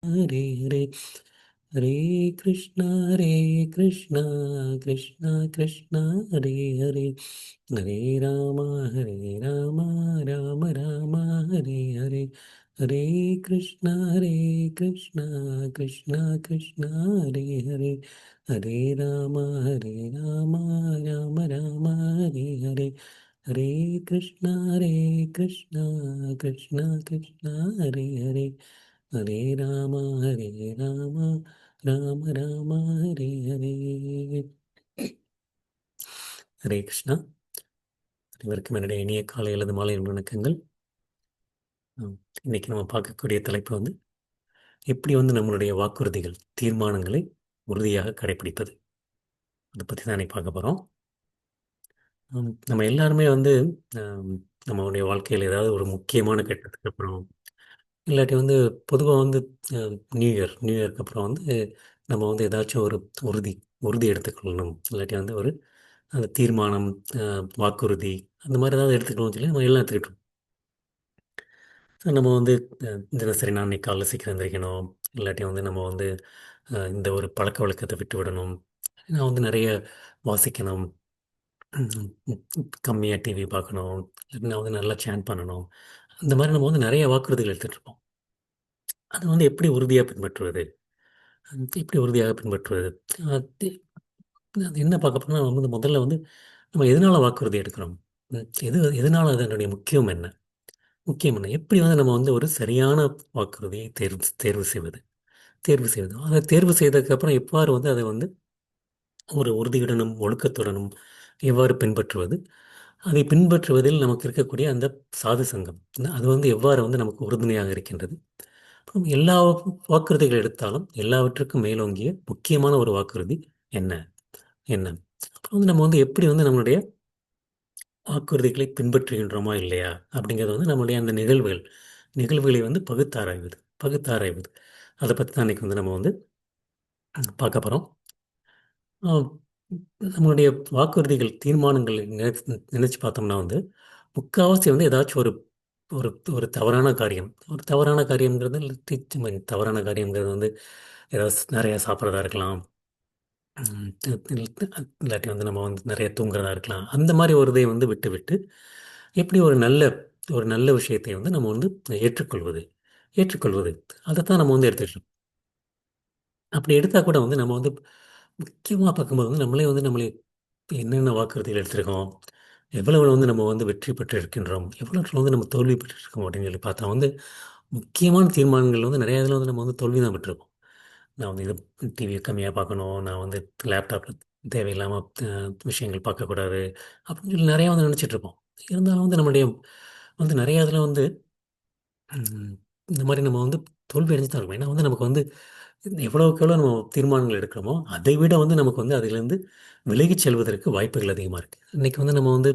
ஹரே ஹரே ஹரே கிருஷ்ணா ஹரே கிருஷ்ணா கிருஷ்ணா கிருஷ்ணா ஹரே ஹரே ஹரே ராமா ஹரே ராமா ராம ராமா ஹரே ஹரே ஹரே கிருஷ்ணா கிருஷ்ணா கிருஷ்ணா கிருஷ்ணா ஹரே ஹரே ஹரே ராமா ராம ராம ஹரே ஹரே ஹரே கிருஷ்ணா கிருஷ்ணா கிருஷ்ணா ஹரே ஹரே ஹரே ராமா ராம ராம ராம ஹரே ஹரே. ஹரே கிருஷ்ணா. அனைவருக்கும் என்னுடைய இனிய காலை அல்லது மாலை வணக்கங்கள். ஆம், இன்னைக்கு நம்ம பார்க்கக்கூடிய தலைப்பு வந்து எப்படி வந்து நம்மளுடைய வாக்குறுதிகள் தீர்மானங்களை உறுதியாக கடைபிடிப்பது, அதை பற்றி தான் இன்னைக்கு பார்க்க போகிறோம். நம்ம எல்லாருமே வந்து ஆம், நம்மளுடைய வாழ்க்கையில் ஏதாவது ஒரு முக்கியமான கட்டத்துக்கு அப்புறம் இல்லாட்டி வந்து பொதுவாக வந்து நியூ இயர்க்கு அப்புறம் வந்து நம்ம வந்து ஏதாச்சும் ஒரு உறுதி உறுதி எடுத்துக்கொள்ளணும், இல்லாட்டி வந்து ஒரு அந்த தீர்மானம், வாக்குறுதி, அந்த மாதிரி ஏதாவது எடுத்துக்கணும்னு சொல்லி நம்ம எல்லாம் எடுத்துக்கிட்டோம். ஸோ நம்ம வந்து தினசரி நான் இன்னைக்கு காலைல சீக்கிரம் எந்திரிக்கணும், இல்லாட்டி வந்து நம்ம வந்து இந்த ஒரு பழக்க வழக்கத்தை விட்டு விடணும், நான் வந்து நிறைய வாசிக்கணும், கம்மியாக டிவி பார்க்கணும், இல்லாட்டி நான் வந்து நல்லா சேன் பண்ணணும். இந்த மாதிரி நம்ம வந்து நிறைய வாக்குறுதிகள் எடுத்துகிட்டு இருப்போம். அதை வந்து எப்படி உறுதியாக பின்பற்றுவது, எப்படி உறுதியாக பின்பற்றுவது, அது அது என்ன பார்க்க போனால் நம்ம வந்து முதல்ல வந்து நம்ம எதனால் வாக்குறுதி எடுக்கிறோம், எதனால் அதனுடைய முக்கியம் என்ன, முக்கியம் என்ன, எப்படி வந்து நம்ம வந்து ஒரு சரியான வாக்குறுதியை தேர்வு செய்வது, அதை தேர்வு செய்ததுக்கப்புறம் எவ்வாறு வந்து அதை வந்து ஒரு உறுதியுடனும் ஒழுக்கத்துடனும் எவ்வாறு பின்பற்றுவது, அதை பின்பற்றுவதில் நமக்கு இருக்கக்கூடிய அந்த சாது சங்கம் அது வந்து எவ்வாறு வந்து நமக்கு உறுதுணையாக இருக்கின்றது. அப்புறம் எல்லா வாக்குறுதிகள் எடுத்தாலும் எல்லாவற்றுக்கும் மேலோங்கிய முக்கியமான ஒரு வாக்குறுதி என்ன என்ன அப்புறம் வந்து நம்ம வந்து எப்படி வந்து நம்மளுடைய வாக்குறுதிகளை பின்பற்றுகின்றோமா இல்லையா அப்படிங்கிறது வந்து நம்மளுடைய அந்த நிகழ்வுகளை வந்து பகுத்தாராய்வது. அதை பற்றி தான் இன்னைக்கு வந்து நம்ம வந்து பார்க்க போகிறோம். நம்மளுடைய வாக்குறுதிகள் தீர்மானங்கள் நினைச்சு பார்த்தோம்னா வந்து முக்கால்வாசி வந்து ஏதாச்சும் ஒரு ஒரு ஒரு தவறான காரியம்ங்கிறது தவறான காரியம்ங்கிறது வந்து ஏதாவது நிறைய சாப்பிட்றதா இருக்கலாம், இல்லாட்டி வந்து நம்ம வந்து நிறைய தூங்குறதா இருக்கலாம். அந்த மாதிரி ஒரு இதை வந்து விட்டு விட்டு எப்படி ஒரு நல்ல விஷயத்தை வந்து நம்ம வந்து ஏற்றுக்கொள்வது ஏற்றுக்கொள்வது அதைத்தான் நம்ம வந்து எடுத்துக்கிட்டோம். அப்படி எடுத்தால் கூட வந்து நம்ம வந்து முக்கியமாக பார்க்கும்போது வந்து நம்மளே என்னென்ன வாக்குறுதிகள் எடுத்திருக்கோம், எவ்வளவு வந்து நம்ம வந்து வெற்றி பெற்று இருக்கின்றோம், எவ்வளோ வந்து நம்ம தோல்வி பெற்று இருக்கோம் அப்படின்னு சொல்லி பார்த்தா வந்து முக்கியமான தீர்மானங்கள் வந்து நிறைய இதில் வந்து நம்ம வந்து தோல்வி தான் பெற்றிருக்கோம். நான் வந்து இது டிவியை கம்மியாக பார்க்கணும், நான் வந்து லேப்டாப்பில் தேவையில்லாமல் விஷயங்கள் பார்க்கக்கூடாது அப்படின்னு சொல்லி நிறையா வந்து நினச்சிட்டு இருப்போம். இருந்தாலும் வந்து நம்மளுடைய வந்து நிறையா இதில் வந்து ம், இந்த மாதிரி நம்ம வந்து தோல்வி அடைஞ்சு தான் இருக்கும். ஏன்னா வந்து நமக்கு வந்து எவ்வளவுக்கு எவ்வளோ நம்ம தீர்மானங்கள் எடுக்கிறோமோ அதை விட வந்து நமக்கு வந்து அதிலிருந்து விலகிச் செல்வதற்கு வாய்ப்புகள் அதிகமாக இருக்குது. இன்றைக்கி வந்து நம்ம வந்து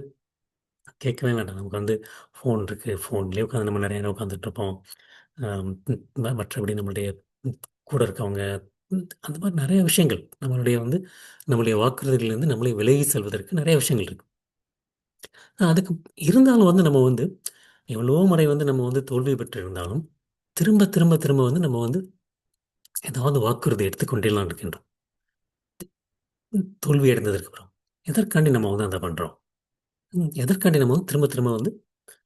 கேட்கவே வேண்டாம், நமக்கு வந்து ஃபோன் இருக்குது, ஃபோன்லேயே உட்காந்து நம்ம நிறைய நேரம் உட்காந்துட்டு இருப்போம். மற்றபடி நம்மளுடைய ம், கூட இருக்கவங்க, அந்த மாதிரி நிறைய விஷயங்கள் நம்மளுடைய வாக்குறுதிகளிலிருந்து நம்மளை விலகி செல்வதற்கு நிறைய விஷயங்கள் இருக்கு. அதுக்கு இருந்தாலும் வந்து நம்ம வந்து எவ்வளோ முறை வந்து நம்ம வந்து தோல்வி பெற்று இருந்தாலும் திரும்ப திரும்ப திரும்ப வந்து நம்ம வந்து ஏதாவது வாக்குறுதி எடுத்துக்கொண்டேலாம் இருக்கின்றோம். தோல்வி அடைந்ததற்கு அப்புறம் எதற்காண்டி நம்ம வந்து அதை பண்ணுறோம், எதற்காண்டி நம்ம வந்து திரும்ப திரும்ப வந்து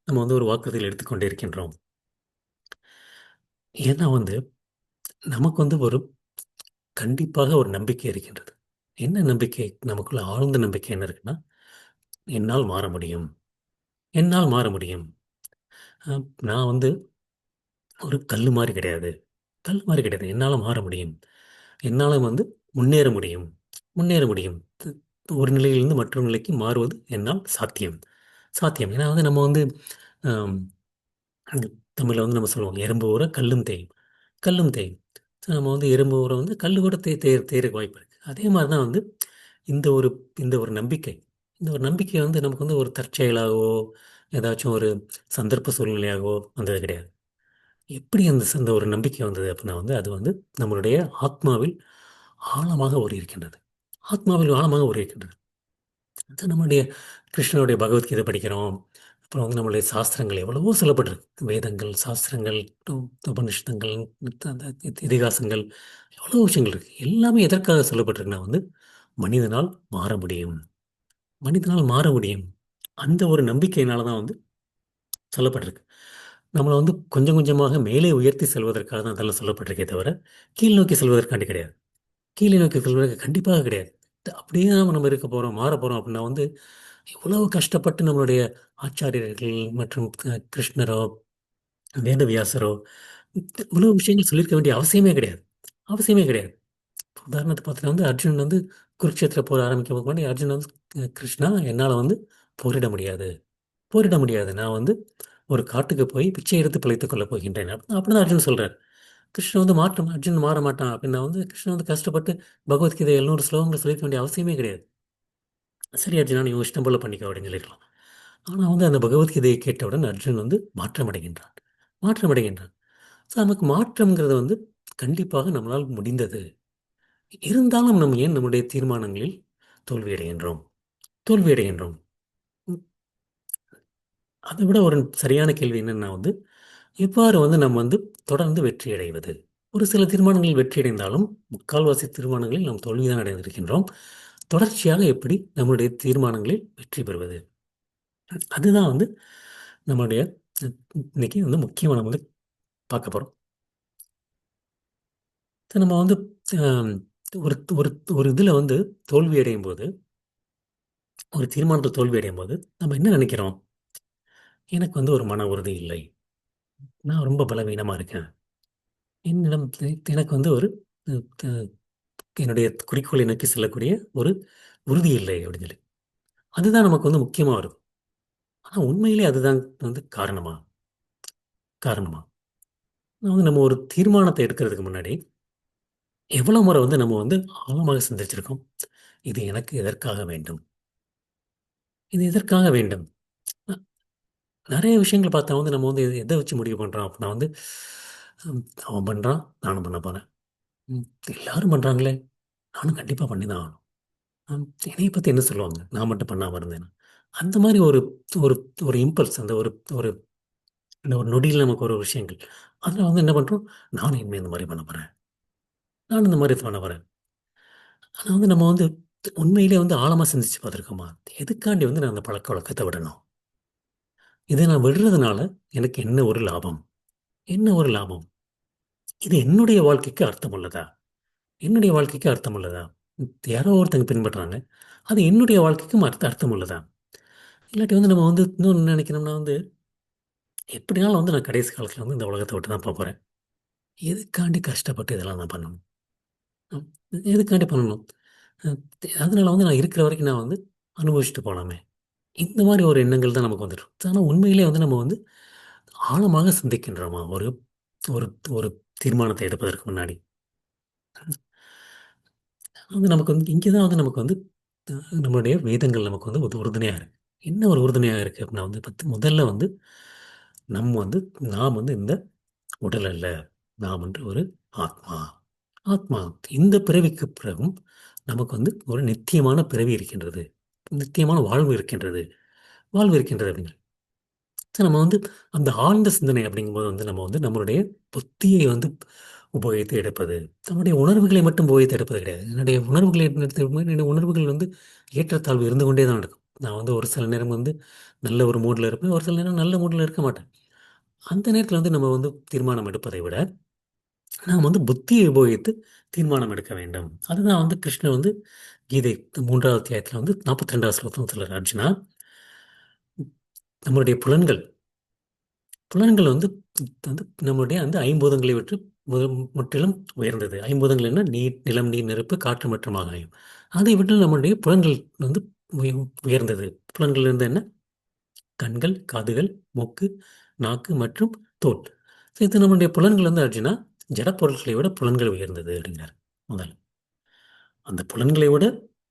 நம்ம வந்து ஒரு வாக்குறுதியில் எடுத்துக்கொண்டே இருக்கின்றோம். ஏன்னா வந்து நமக்கு வந்து ஒரு கண்டிப்பாக ஒரு நம்பிக்கை இருக்கின்றது. என்ன நம்பிக்கை? நமக்குள்ள ஆழ்ந்த நம்பிக்கை என்ன இருக்குன்னா, என்னால் மாற முடியும், என்னால் மாற முடியும். நான் வந்து ஒரு கல்லு மாரி கிடையாது. கல் மாரி கிடையாது. என்னால மாற முடியும். என்னால வந்து முன்னேற முடியும், முன்னேற முடியும். ஒரு நிலையிலிருந்து மற்றொரு நிலைக்கு மாறுவது என்னால் சாத்தியம், சாத்தியம். ஏன்னா வந்து நம்ம வந்து அம் தமிழ்ல வந்து நம்ம சொல்லுவோம், "எறும்பு ஊர கல்லும் தேயும்." கல்லும் தேயும். ஸோ நம்ம வந்து எறும்பு ஊர வந்து கல்லு கூட தேயறதுக்கு வாய்ப்பு இருக்கு. அதே மாரி தான் வந்து இந்த ஒரு இந்த ஒரு நம்பிக்கை. இந்த ஒரு நம்பிக்கை வந்து நமக்கு வந்து ஒரு தற்செயலாகவோ, ஏதாச்சும் ஒரு சந்தர்ப்ப சூழ்நிலையாகவோ வந்தது கிடையாது. எப்படி அந்த ஒரு நம்பிக்கை வந்தது அப்படின்னா வந்து, அது வந்து நம்மளுடைய ஆத்மாவில் ஆழமாக ஊறியிருக்கின்றது. ஆத்மாவில் ஆழமாக ஊறியிருக்கின்றது. அது நம்முடைய கிருஷ்ணனுடைய பகவத்கீதை படிக்கிறோம். அப்புறம் வந்து நம்மளுடைய சாஸ்திரங்கள் எவ்வளவோ சொல்லப்பட்டிருக்கு. வேதங்கள், சாஸ்திரங்கள், உபனிஷதங்கள், அந்த இதிகாசங்கள், எவ்வளோ விஷயங்கள் இருக்கு. எல்லாமே எதற்காக சொல்லப்பட்டிருக்குன்னா வந்து மனிதனால் மாற முடியும். மனிதனால் மாற முடியும். அந்த ஒரு நம்பிக்கையினால தான் வந்து சொல்லப்பட்டிருக்கு. நம்மளை வந்து கொஞ்சம் கொஞ்சமாக மேலே உயர்த்தி செல்வதற்காக தான் அதெல்லாம் சொல்லப்பட்டிருக்கே தவிர கீழ் நோக்கி செல்வதற்காண்டி கிடையாது. கீழே நோக்கி செல்வதற்கு கண்டிப்பாக கிடையாது. அப்படியே நம்ம இருக்க போறோம், மாற போறோம் அப்படின்னா வந்து எவ்வளவு கஷ்டப்பட்டு நம்மளுடைய ஆச்சாரியர்கள் மற்றும் கிருஷ்ணரோ, வேதவியாசரோ இவ்வளவு விஷயங்கள் சொல்லியிருக்க வேண்டிய அவசியமே கிடையாது. அவசியமே கிடையாது. உதாரணத்துக்கு பார்த்தீங்கன்னா வந்து அர்ஜுனன் வந்து குருட்சேத்திர போர் ஆரம்பிக்கும் முன்னாடி அர்ஜுனன் வந்து கிருஷ்ணா என்னால் வந்து போரிட முடியாது. போரிட முடியாது. நான் வந்து ஒரு காட்டுக்கு போய் பிச்சை எடுத்து பிழைத்துக் கொள்ளப் போகின்றேன். அப்படிதான் அர்ஜுன் சொல்றார். கிருஷ்ணன் வந்து மாற்றம் அர்ஜுன் மாற மாட்டான் அப்படின்னா வந்து கிருஷ்ணன் வந்து கஷ்டப்பட்டு பகவத்கீதை 700 ஸ்லோகங்கள் சொல்லிக்க வேண்டிய அவசியமே கிடையாது. சரி அர்ஜுனா நீ உன் இஷ்டம் போல பண்ணிக்கோ அப்படின்னு சொல்லிருக்கலாம். ஆனால் வந்து அந்த பகவத்கீதையை கேட்டவுடன் அர்ஜுன் வந்து மாற்றமடைகின்றான். மாற்றமடைகின்றான். ஸோ நமக்கு மாற்றம்ங்கிறது வந்து கண்டிப்பாக நம்மளால் முடிந்தது. இருந்தாலும் நம்ம ஏன் நம்முடைய தீர்மானங்களில் தோல்வியடைகின்றோம்? தோல்வியடைகின்றோம். ம், அதை விட ஒரு சரியான கேள்வி என்னன்னா வந்து எவ்வாறு வந்து நம்ம வந்து தொடர்ந்து வெற்றி அடைவது? ஒரு சில தீர்மானங்களில் வெற்றி அடைந்தாலும் முக்கால்வாசி தீர்மானங்களில் நாம் தோல்விதான் அடைந்திருக்கின்றோம். தொடர்ச்சியாக எப்படி நம்முடைய தீர்மானங்களில் வெற்றி பெறுவது? அதுதான் வந்து நம்முடைய இன்னைக்கு வந்து முக்கியமா நம்ம வந்து பார்க்க போறோம். நம்ம வந்து ஆம், ஒரு ஒரு ஒரு இதுல வந்து தோல்வி அடையும் போது, ஒரு தீர்மானத்தில் தோல்வி அடையும் போது நம்ம என்ன நினைக்கிறோம்? எனக்கு வந்து ஒரு மன உறுதி இல்லை. நான் ரொம்ப பலவீனமா இருக்கேன். என்னிடம் எனக்கு வந்து ஒரு அஹ், அஹ், என்னுடைய குறிக்கோளை நோக்கி செல்லக்கூடிய ஒரு உறுதி இல்லை அப்படின்னு சொல்லி. அதுதான் நமக்கு வந்து முக்கியமா வருது. ஆனா உண்மையிலே அதுதான் வந்து காரணமா? காரணமா? நான் வந்து நம்ம ஒரு தீர்மானத்தை எடுக்கிறதுக்கு முன்னாடி எவ்வளவு முறை வந்து நம்ம வந்து ஆழமாக சிந்திச்சிருக்கோம். இது எனக்கு எதற்காக வேண்டும்? இது எதற்காக வேண்டும்? ந- நிறைய விஷயங்கள் பார்த்தா வந்து நம்ம வந்து எதை வச்சு முடிவு பண்றோம் அப்படின்னா வந்து அவன் பண்றான், நானும் பண்ண போறேன். ம், எல்லாரும் பண்றாங்களே, நானும் கண்டிப்பா பண்ணி தான் ஆகணும். என்னைய பத்தி என்ன சொல்லுவாங்க? நான் மட்டும் பண்ணாம இருந்தேன்னா. அந்த மாதிரி ஒரு ஒரு ஒரு இம்பல்ஸ் அந்த ஒரு ஒரு இந்த ஒரு நொடியில் நமக்கு ஒரு விஷயங்கள். அதில் வந்து என்ன பண்றோம்? நானும் இனிமே இந்த மாதிரி பண்ண போறேன். நானும் இந்த மாதிரி பண்ண போறேன். ஆனா வந்து நம்ம வந்து உண்மையிலே வந்து ஆழமா சிந்திச்சு பார்த்துருக்கோமா? எதுக்காண்டி வந்து நான் அந்த பழக்கவழக்கத்தை விடணும்? இதை நான் விடுறதுனால எனக்கு என்ன ஒரு லாபம்? என்ன ஒரு லாபம்? இது என்னுடைய வாழ்க்கைக்கு அர்த்தம் உள்ளதா? என்னுடைய வாழ்க்கைக்கு அர்த்தம் உள்ளதா? யாரோ ஒருத்தங்க பின்பற்றுறாங்க. அது என்னுடைய வாழ்க்கைக்கும் அர்த்தம் உள்ளதா? இல்லாட்டி வந்து நம்ம வந்து இன்னொன்னு நினைக்கணும்னா வந்து எப்படினாலும் வந்து நான் கடைசி காலத்துல வந்து இந்த உலகத்தை விட்டு தான் போறேன். எதுக்காண்டி கஷ்டப்பட்டு இதெல்லாம் நான் பண்ணணும்? ம். எதுக்காண்டி பண்ணணும்? அ அதனால வந்து நான் இருக்கிற வரைக்கும் நான் வந்து அனுபவிச்சுட்டு போலாமே! இந்த மாரி ஒரு எண்ணங்கள் தான் நமக்கு வந்துரும். ஆனா உண்மையிலே வந்து நம்ம வந்து ஆழமாக சிந்திக்கின்றோமா? ஒரு ஒரு ஒரு தீர்மானத்தை எடுப்பதற்கு முன்னாடி. வந்து நமக்கு வந்து இங்கே தான் வந்து நமக்கு வந்து நம்மளுடைய வேதங்கள் நமக்கு வந்து ஒரு உறுதுணையா இருக்கு. என்ன ஒரு உறுதுணையா இருக்கு அப்படின்னா வந்து முதல்ல வந்து நம்ம வந்து நாம் வந்து இந்த உடல் அல்ல. நாம் வந்து ஒரு ஆத்மா. ஆத்மா. இந்த பிறவிக்கு பிறகும் நமக்கு வந்து ஒரு நித்தியமான பிறவி இருக்கின்றது. நித்தியமான வாழ்வு இருக்கின்றது. வாழ்வு இருக்கின்றது அப்படிங்கிற. நம்ம வந்து அந்த ஆழ்ந்த சிந்தனை அப்படிங்கும்போது வந்து நம்ம வந்து நம்மளுடைய புத்தியை வந்து உபயோகித்து எடுப்பது. நம்முடைய உணர்வுகளை மட்டும் உபயோகித்து எடுப்பது கிடையாது. என்னுடைய உணர்வுகளை என்னுடைய உணர்வுகள் வந்து ஏற்றத்தாழ்வு இருந்து கொண்டே தான் இருக்கும். நான் வந்து ஒரு சில நேரம் வந்து நல்ல ஒரு மூட்ல இருப்பேன். ஒரு சில நேரம் நல்ல மூட்ல இருக்க மாட்டேன். அந்த நேரத்துல வந்து நம்ம வந்து தீர்மானம் எடுப்பதை விட நாம் வந்து புத்தியை உபயோகித்து தீர்மானம் எடுக்க வேண்டும். அதுதான் வந்து கிருஷ்ணர் வந்து கீதை 3வது அத்தியாயத்துல வந்து 42வது ஸ்லோகத்துல சொல்றார். அர்ஜுனா, நம்மளுடைய புலன்கள் புலன்கள் வந்து வந்து நம்முடைய அந்த ஐம்பூதங்களை விட்டு முற்றிலும் உயர்ந்தது. ஐம்பூதங்கள் என்ன? நீர், நிலம், நீர், நெருப்பு, காற்று மற்றும் ஆகாயம். அதை விட்டு நம்முடைய புலன்கள் வந்து உயர்ந்தது. புலன்கள் இருந்து என்ன? கண்கள், காதுகள், மூக்கு, நாக்கு மற்றும் தோல். இது நம்முடைய புலன்கள் வந்து அர்ஜுனா, ஜட பொருட்களை விட புலன்கள் உயர்ந்தது அப்படிங்கிறார். முதல் அந்த புலன்களை விட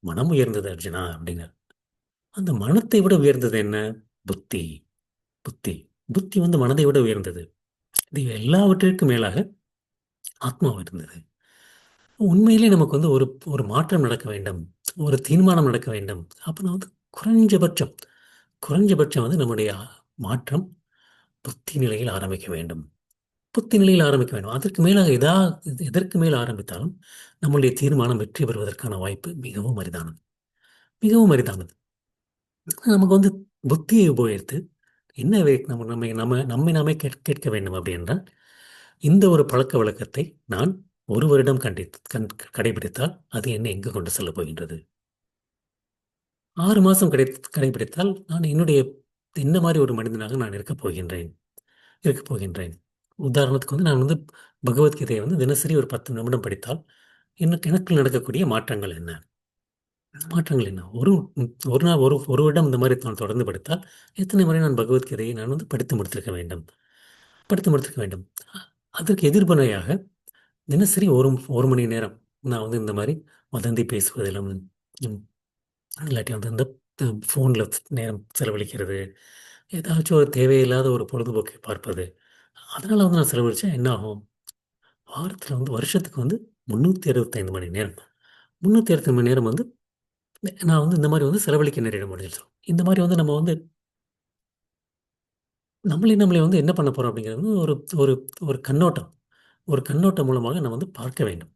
மனம் உயர்ந்தது அர்ஜுனா அப்படிங்கிறார். அந்த மனத்தை விட உயர்ந்தது என்ன? புத்தி. புத்தி. புத்தி வந்து மனதை விட உயர்ந்தது. இது எல்லாவற்றிற்கும் மேலாக ஆத்மா இருந்தது. உண்மையிலே நமக்கு வந்து ஒரு ஒரு மாற்றம் நடக்க வேண்டும். ஒரு தீர்மானம் நடக்க வேண்டும். அப்ப நான் வந்து குறைஞ்சபட்சம் குறைஞ்சபட்சம் வந்து நம்முடைய மாற்றம் புத்தி நிலையில் ஆரம்பிக்க வேண்டும். புத்தி நிலையில் ஆரம்பிக்க வேண்டும். அதற்கு மேலாக எதற்கு மேல் ஆரம்பித்தாலும் நம்முடைய தீர்மானம் வெற்றி பெறுவதற்கான வாய்ப்பு மிகவும் அரிதானது. மிகவும் அரிதானது. நமக்கு வந்து புத்தியை உபயோகித்து என்ன நம்ம நம்மை நம்ம நம்மை நாமே கேட்க வேண்டும் அப்படி என்றால், இந்த ஒரு பழக்க வழக்கத்தை நான் ஒரு வருடம் கடைபிடித்தால் அது என்னை எங்கு கொண்டு செல்லப் போகின்றது? 6 மாதம் கடைபிடித்தால் நான் என்ன மாதிரி ஒரு மனிதனாக நான் இருக்கப் போகின்றேன். உதாரணத்துக்கு வந்து நான் வந்து பகவத்கீதையை வந்து தினசரி ஒரு 10 நிமிடம் படித்தால் எனக்குள் நடக்கக்கூடிய மாற்றங்கள் என்ன? மாற்றங்கள் என்ன? ஒரு நாள் ஒரு வருடம் இந்த மாதிரி நான் தொடர்ந்து படித்தால் எத்தனை முறை நான் பகவத்கீதையை நான் வந்து படித்து முடித்திருக்க வேண்டும்? படித்து முடித்திருக்க வேண்டும். அதற்கு எதிர்வினையாக தினசரி ஒரு மணி நேரம் நான் வந்து இந்த மாதிரி வதந்தி பேசுவதிலும், ம், இல்லாட்டி வந்து இந்த ஃபோனில் நேரம் செலவழிக்கிறது, ஏதாச்சும் ஒரு தேவையில்லாத ஒரு பொழுதுபோக்கை பார்ப்பது, அதனால் வந்து நான் செலவழிச்சா என்ன ஆகும்? வாரத்தில் வந்து வருஷத்துக்கு வந்து 365 மணி நேரம் 365 மணி நேரம் வந்து நான் வந்து இந்த மாதிரி வந்து செலவழிக்க நேரிட முடிஞ்சிடும். இந்த மாதிரி வந்து நம்ம வந்து நம்மளை வந்து என்ன பண்ண போகிறோம் அப்படிங்கிறது வந்து ஒரு ஒரு ஒரு கண்ணோட்டம் ஒரு கண்ணோட்டம் மூலமாக நம்ம வந்து பார்க்க வேண்டும்.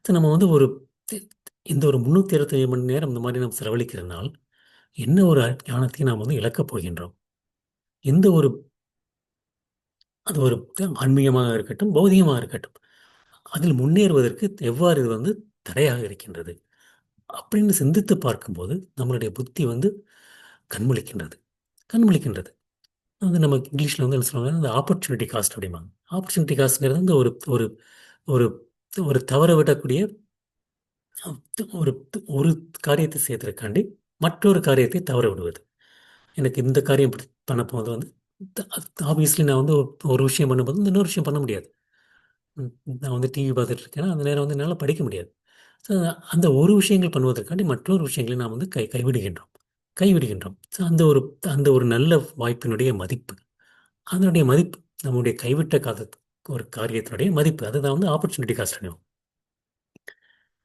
நம்ம வந்து இந்த ஒரு 365 மணி நேரம் இந்த மாதிரி நாம் செலவழிக்கிறனால் என்ன ஒரு ஞானத்தையும் நாம் வந்து இழக்கப் போகின்றோம். எந்த ஒரு அது ஒரு ஆன்மீகமாக இருக்கட்டும், பௌதிகமாக இருக்கட்டும், அதில் முன்னேறுவதற்கு எவ்வாறு இது வந்து தடையாக இருக்கின்றது அப்படின்னு சிந்தித்து பார்க்கும்போது நம்மளுடைய புத்தி வந்து கண்முழிக்கின்றது. கண்முழிக்கின்றது. வந்து நம்ம இங்கிலீஷில் வந்து என்ன சொல்லுவாங்க, இந்த ஆப்பர்ச்சுனிட்டி காஸ்ட் அப்படிம்பாங்க. ஆப்பர்ச்சுனிட்டி காஸ்ட்ங்கிறது வந்து ஒரு ஒரு ஒரு ஒரு தவற விடக்கூடிய ஒரு ஒரு காரியத்தை செய்வதற்காண்டி மற்றொரு காரியத்தை தவற விடுவது. எனக்கு இந்த காரியம் பண்ண போது வந்து ஆப்வியஸ்லி நான் வந்து ஒரு விஷயம் பண்ணும்போது இன்னொரு விஷயம் பண்ண முடியாது. ம், நான் வந்து டிவி பார்த்துட்டு இருக்கேன்னா அந்த நேரம் வந்து என்னால் படிக்க முடியாது. ஸோ அந்த ஒரு விஷயங்கள் பண்ணுவதற்காண்டி மற்றொரு விஷயங்களை நாம் வந்து கைவிடுகின்றோம். ஸோ அந்த ஒரு நல்ல வாய்ப்பினுடைய மதிப்பு, அதனுடைய மதிப்பு, நம்முடைய கைவிட்ட ஒரு காரியத்தினுடைய மதிப்பு, அதுதான் வந்து ஆப்பர்ச்சுனிட்டி காஸ்ட்.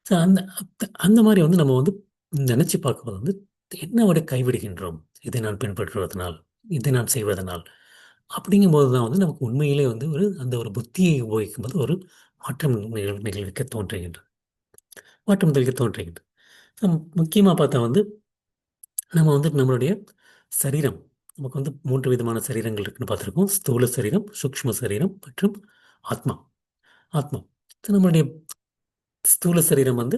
ஸோ அந்த மாதிரி வந்து நம்ம வந்து நினைச்சு பார்க்கும்போது வந்து என்ன விட கைவிடுகின்றோம் இதை நான் பின்பற்றுவதனால், இதை நான் செய்வதனால் அப்படிங்கும்போது தான் வந்து நமக்கு உண்மையிலே வந்து அந்த ஒரு புத்தியை உபயோகிக்கும் போது ஒரு மாற்றம் நிகழ்விக்க தோன்றுகின்றது. மாற்றம் நிகழ்க்க தோன்றுகின்றது. முக்கியமாக பார்த்தா வந்து நம்ம வந்து நம்மளுடைய சரீரம், நமக்கு வந்து 3 விதமான சரீரங்கள் இருக்குன்னு பார்த்துருக்கோம். ஸ்தூல சரீரம், சூக்ஷ்ம சரீரம் மற்றும் ஆத்மா. ஆத்மா. So, நம்மளுடைய ஸ்தூல சரீரம் வந்து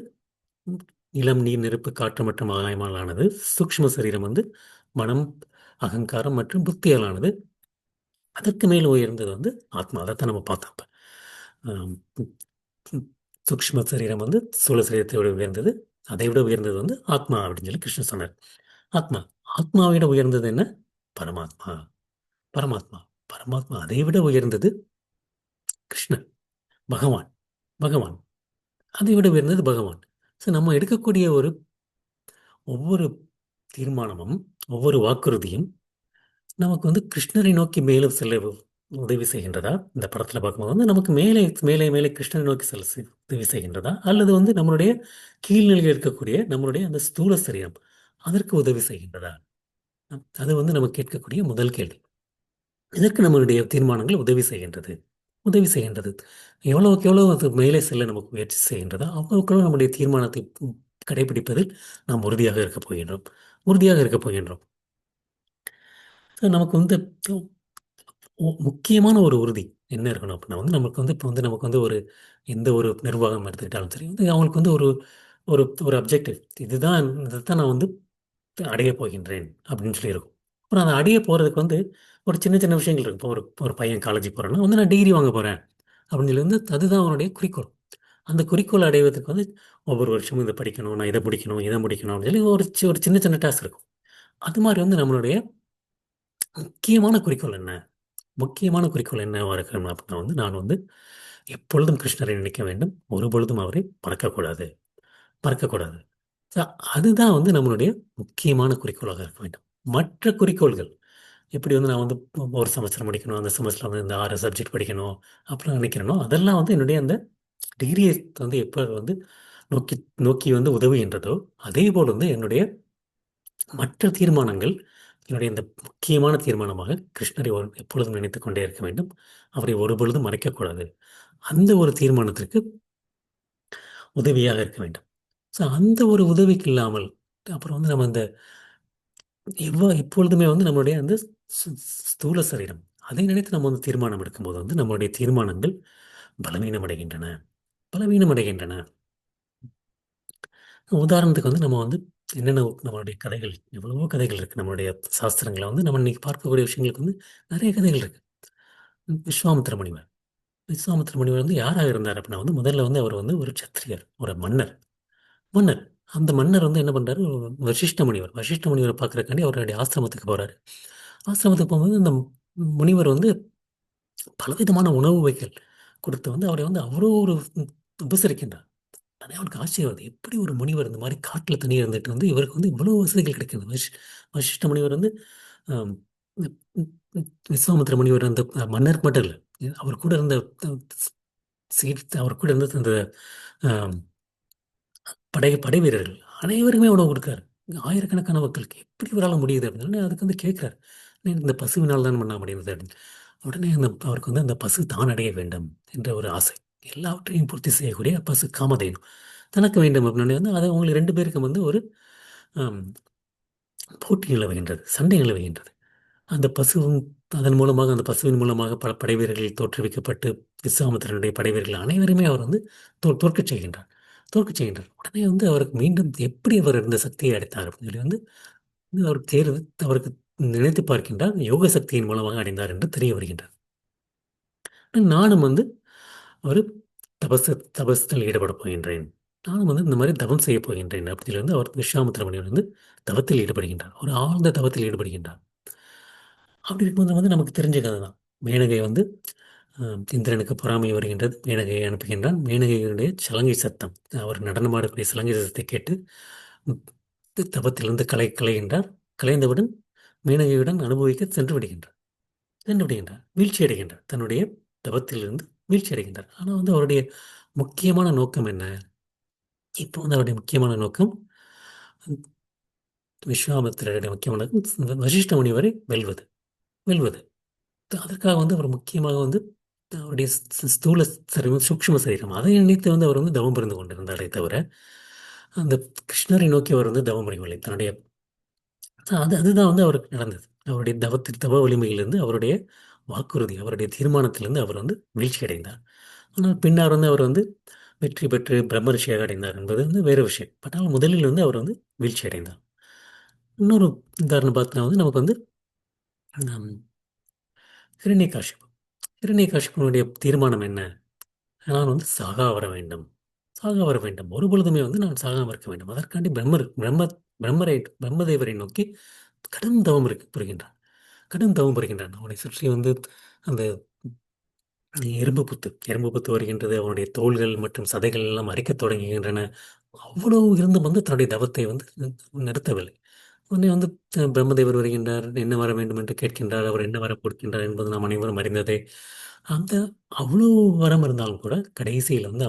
நிலம், நீர், நெருப்பு, காற்று மற்றும் ஆகாயமால் ஆனது. சூக்ஷ்ம சரீரம் வந்து மனம், அகங்காரம் மற்றும் புத்தியால் ஆனது. அதற்கு மேல் உயர்ந்தது வந்து ஆத்மா. அதைத்தான் நம்ம பார்த்தோம் இப்ப. ஆம், உம், சூக்ஷ்ம சரீரம் வந்து ஸ்தூல சரீரத்தை விட உயர்ந்தது. அதை விட உயர்ந்தது வந்து ஆத்மா அப்படின்னு சொல்லி கிருஷ்ணர் சொன்னார். ஆத்மா. ஆத்மாவை விட உயர்ந்தது என்ன? பரமாத்மா. பரமாத்மா. பரமாத்மா அதை விட உயர்ந்தது கிருஷ்ணர். பகவான். பகவான். அதை விட உயர்ந்தது பகவான். ஸோ நம்ம எடுக்கக்கூடிய ஒவ்வொரு தீர்மானமும், ஒவ்வொரு வாக்குறுதியும் நமக்கு வந்து கிருஷ்ணரை நோக்கி மேலும் செல்ல உதவி செய்கின்றதா? இந்த படத்துல பார்க்கும்போது வந்து நமக்கு மேலே மேலே மேலே கிருஷ்ணரை நோக்கி உதவி செய்கின்றதா? அல்லது வந்து நம்மளுடைய கீழ்நிலையில் இருக்கக்கூடிய நம்மளுடைய அந்த ஸ்தூல சரீரம் அதற்கு உதவி செய்கின்றதா? அது வந்து நம்ம கேட்கக்கூடிய முதல் கேள்வி. இதற்கு நம்மளுடைய தீர்மானங்கள் உதவி செய்கின்றது. எவ்வளவுக்கு எவ்வளவு அது மேலே செல்ல நமக்கு முயற்சி செய்கின்றதோ அவ்வளவுக்கு நம்முடைய தீர்மானத்தை கடைபிடிப்பதில் நாம் உறுதியாக இருக்கப் போகின்றோம். நமக்கு வந்து முக்கியமான ஒரு உறுதி என்ன இருக்கணும் அப்படின்னா வந்து நமக்கு வந்து இப்போ வந்து நமக்கு வந்து எந்த ஒரு நிர்வாகம் எடுத்துக்கிட்டாலும் சரி வந்து அவங்களுக்கு வந்து ஒரு ஒரு ஒரு அப்ஜெக்டிவ், இதைத்தான் நான் வந்து அடையப் போகின்றேன் அப்படின்னு சொல்லி இருக்கும். அப்புறம் அதை அடைய போகிறதுக்கு வந்து ஒரு சின்ன சின்ன விஷயங்கள் இருக்கும். இப்போ ஒரு ஒரு பையன் காலேஜ் போகிறான்னா வந்து நான் டிகிரி வாங்க போகிறேன் அப்படின்னு சொல்லி வந்து அதுதான் அவனுடைய குறிக்கோள். அந்த குறிக்கோள் அடைவதற்கு வந்து ஒவ்வொரு வருஷமும் இதை படிக்கணும், நான் இதை முடிக்கணும் அப்படின்னு சொல்லி ஒரு சின்ன சின்ன டாஸ்க் இருக்கும். அது மாதிரி வந்து நம்மளுடைய முக்கியமான குறிக்கோள் என்ன? முக்கியமான குறிக்கோள் என்னவா இருக்கணும் அப்படின்னா வந்து நான் வந்து எப்பொழுதும் கிருஷ்ணரை நினைக்க வேண்டும். ஒரு பொழுதும் அவரை மறக்கக்கூடாது. மறக்கக்கூடாது. So, அதுதான் வந்து நம்மளுடைய முக்கியமான குறிக்கோளாக இருக்க வேண்டும். மற்ற குறிக்கோள்கள் எப்படி வந்து நான் வந்து ஒரு செமஸ்டர் முடிக்கணும், அந்த செமஸ்டர் வந்து இந்த 6 சப்ஜெக்ட் படிக்கணும் அப்படின்னு நினைக்கிறேனோ அதெல்லாம் வந்து என்னுடைய அந்த டிகிரியை வந்து எப்போ வந்து நோக்கி நோக்கி வந்து உதவுகின்றதோ அதே போல் வந்து என்னுடைய மற்ற தீர்மானங்கள் என்னுடைய இந்த முக்கியமான தீர்மானமாக கிருஷ்ணரை எப்பொழுதும் நினைத்துக் கொண்டே இருக்க வேண்டும். அவரை ஒருபொழுதும் மறைக்கக்கூடாது. அந்த ஒரு தீர்மானத்திற்கு உதவியாக இருக்க வேண்டும். ஸோ அந்த ஒரு உதவிக்கு இல்லாமல் அப்புறம் வந்து நம்ம இந்த எப்பொழுதுமே வந்து நம்மளுடைய அந்த ஸ்- ஸ்தூல சரீரம் அதை நினைத்து நம்ம வந்து தீர்மானம் எடுக்கும்போது வந்து நம்மளுடைய தீர்மானங்கள் பலவீனமடைகின்றன. பலவீனமடைகின்றன. உதாரணத்துக்கு வந்து நம்ம வந்து என்னென்ன நம்மளுடைய கதைகள் எவ்வளவோ கதைகள் இருக்கு. நம்மளுடைய சாஸ்திரங்களை வந்து நம்ம இன்னைக்கு பார்க்கக்கூடிய விஷயங்களுக்கு வந்து நிறைய கதைகள் இருக்கு. விஸ்வாமித்திர முனிவர். விஸ்வாமித்திர முனிவர் வந்து யாராக இருந்தார் அப்படின்னா வந்து முதல்ல வந்து அவர் வந்து ஒரு சத்திரியர், ஒரு மன்னர். மன்னர். அந்த மன்னர் வந்து என்ன பண்றாரு, வசிஷ்ட முனிவர். வசிஷ்ட முனிவரை பார்க்கறதுக்காண்டி அவருடைய ஆசிரமத்துக்கு போறாரு. ஆசிரமத்துக்கு போகும்போது அந்த முனிவர் வந்து பலவிதமான உணவு வகைகள் கொடுத்து வந்து அவரை வந்து அவ்வளோ ஒரு உபசரிக்கின்றார். உடனே அவனுக்கு ஆச்சரியம் வருது. எப்படி ஒரு முனிவர் இந்த மாதிரி காட்டில் தனியாக இருந்துட்டு வந்து இவருக்கு வந்து இவ்வளோ வசதிகள் கிடைக்குது. வசிஷ்ட முனிவர் வந்து ஆம், விஸ்வாமித்திர முனிவர் அந்த மன்னருக்கு மட்டும் இல்லை, அவர் கூட இருந்த அஹ், அவர் கூட இருந்த அந்த ஆம், படை வீரர்கள் அனைவருமே உணவு கொடுக்குறாரு. ஆயிரக்கணக்கான மக்களுக்கு எப்படி இவரால் முடியுது அப்படின்னு அதுக்கு வந்து கேட்குறாரு. இந்த பசுவினால் தான் பண்ண முடியுது அப்படின்னு. உடனே அவருக்கு வந்து அந்த பசு தான் அடைய வேண்டும் என்ற ஒரு ஆசை. எல்லாவற்றையும் பூர்த்தி செய்யக்கூடிய பசு காமதேனு தனக்கு வேண்டும் அப்படின்னு வந்து அதை அவங்களுக்கு ரெண்டு பேருக்கும் வந்து ஒரு ஆம், போட்டி நிலவுகின்றது, சண்டை நிலவுகின்றது. அந்த பசுவும் அதன் மூலமாக அந்த பசுவின் மூலமாக பல படைவீரர்கள் தோற்றுவிக்கப்பட்டு விஸ்வாமித்திரனுடைய படைவீரர்கள் அனைவருமே அவர் வந்து தோற்கச் செய்கின்றார். தோற்கச் செய்கின்றார். உடனே வந்து அவருக்கு மீண்டும் எப்படி அவர் இந்த சக்தியை அடைத்தார் அப்படின்னு சொல்லி வந்து அவர் தேர்வு அவருக்கு நினைத்து பார்க்கின்றார். யோக சக்தியின் மூலமாக அடைந்தார் என்று தெரிய வருகின்றார். நானும் வந்து ஒரு தபசு தபஸில் ஈடுபட போகின்றேன். நானும் வந்து இந்த மாதிரி தவம் செய்ய போகின்றேன் அப்படின்னு வந்து அவர் விஸ்வாமித்திர முனிவர் வந்து தவத்தில் ஈடுபடுகின்றார். ஒரு ஆழ்ந்த தவத்தில் ஈடுபடுகின்றார். அப்படி இருக்கும்போது வந்து நமக்கு தெரிஞ்ச கதை தான். மேனகை வந்து இந்திரனுக்கு பொறாமை வருகின்றது. மேனகையை அனுப்புகின்றான். மேனகையுடைய சலங்கை சத்தம், அவர் நடனமாடக்கூடிய சலங்கை சத்தத்தை கேட்டு ம், தவத்திலிருந்து கலைகின்றார். கலைந்தவுடன் மேனகையுடன் அனுபவிக்க சென்று விடுகின்றார். வீழ்ச்சி அடைகின்றார். தன்னுடைய தவத்திலிருந்து வீழ்ச்சி அடைகின்றார். ஆனால் வந்து அவருடைய முக்கியமான நோக்கம் என்ன? இப்போ வந்து அவருடைய முக்கியமான நோக்கம் விஸ்வாமித்திரருடைய முக்கியமான நோக்கம் வசிஷ்ட முனிவரை வெல்வது. வெல்வது. அதற்காக வந்து அவர் முக்கியமாக வந்து அவருடைய ஸ்தூல சரீரம், சூக்ஷ்ம சரீரம் அதை நினைத்து வந்து அவர் வந்து தவம் புரிந்து கொண்டிருந்தாரே தவிர அந்த கிருஷ்ணரை நோக்கி அவர் வந்து தவம் புரியவில்லை. தன்னுடைய அதுதான் வந்து அவருக்கு நடந்தது. அவருடைய தவ வலிமையிலிருந்து அவருடைய வாக்குறுதி, அவருடைய தீர்மானத்திலிருந்து அவர் வந்து வீழ்ச்சி அடைந்தார். ஆனால் பின்னர் வந்து அவர் வந்து வெற்றி பெற்று பிரம்ம ரிஷியாக அடைந்தார் என்பது வந்து வேறு விஷயம். பட் ஆனால் முதலில் வந்து அவர் வந்து வீழ்ச்சி அடைந்தார். இன்னொரு உதாரணம் பார்த்தா வந்து நமக்கு வந்து ஹம், ஹிரண்யகாசிப்பு. ஹிரண்யகாசிப்பனுடைய தீர்மானம் என்ன? நான் வந்து சாகா வர வேண்டும். சாகா வர வேண்டும். ஒரு பொழுதுமே வந்து நான் சாகாம இருக்க வேண்டும். அதற்காண்டி பிரம்மதேவரை நோக்கி கடும் தவம் புரிகின்றான். கடும் தவம் புரிகின்றான். அவனை சுற்றி வந்து அந்த எறும்பு புத்து வருகின்றது. அவனுடைய தோள்கள் மற்றும் சதைகள் எல்லாம் அரிக்கத் தொடங்குகின்றன. அவ்வளவு இருந்தும் வந்து தன்னுடைய தவத்தை வந்து நிறுத்தவில்லை. உடனே வந்து பிரம்மதேவர் வருகின்றார். என்ன வர வேண்டும் என்று கேட்கின்றார். அவர் என்ன வரம் கொடுக்கின்றார் என்பது நாம் அனைவரும் அறிந்ததே. அந்த அவ்வளவு வரம் இருந்தாலும் கூட கடைசியில் வந்து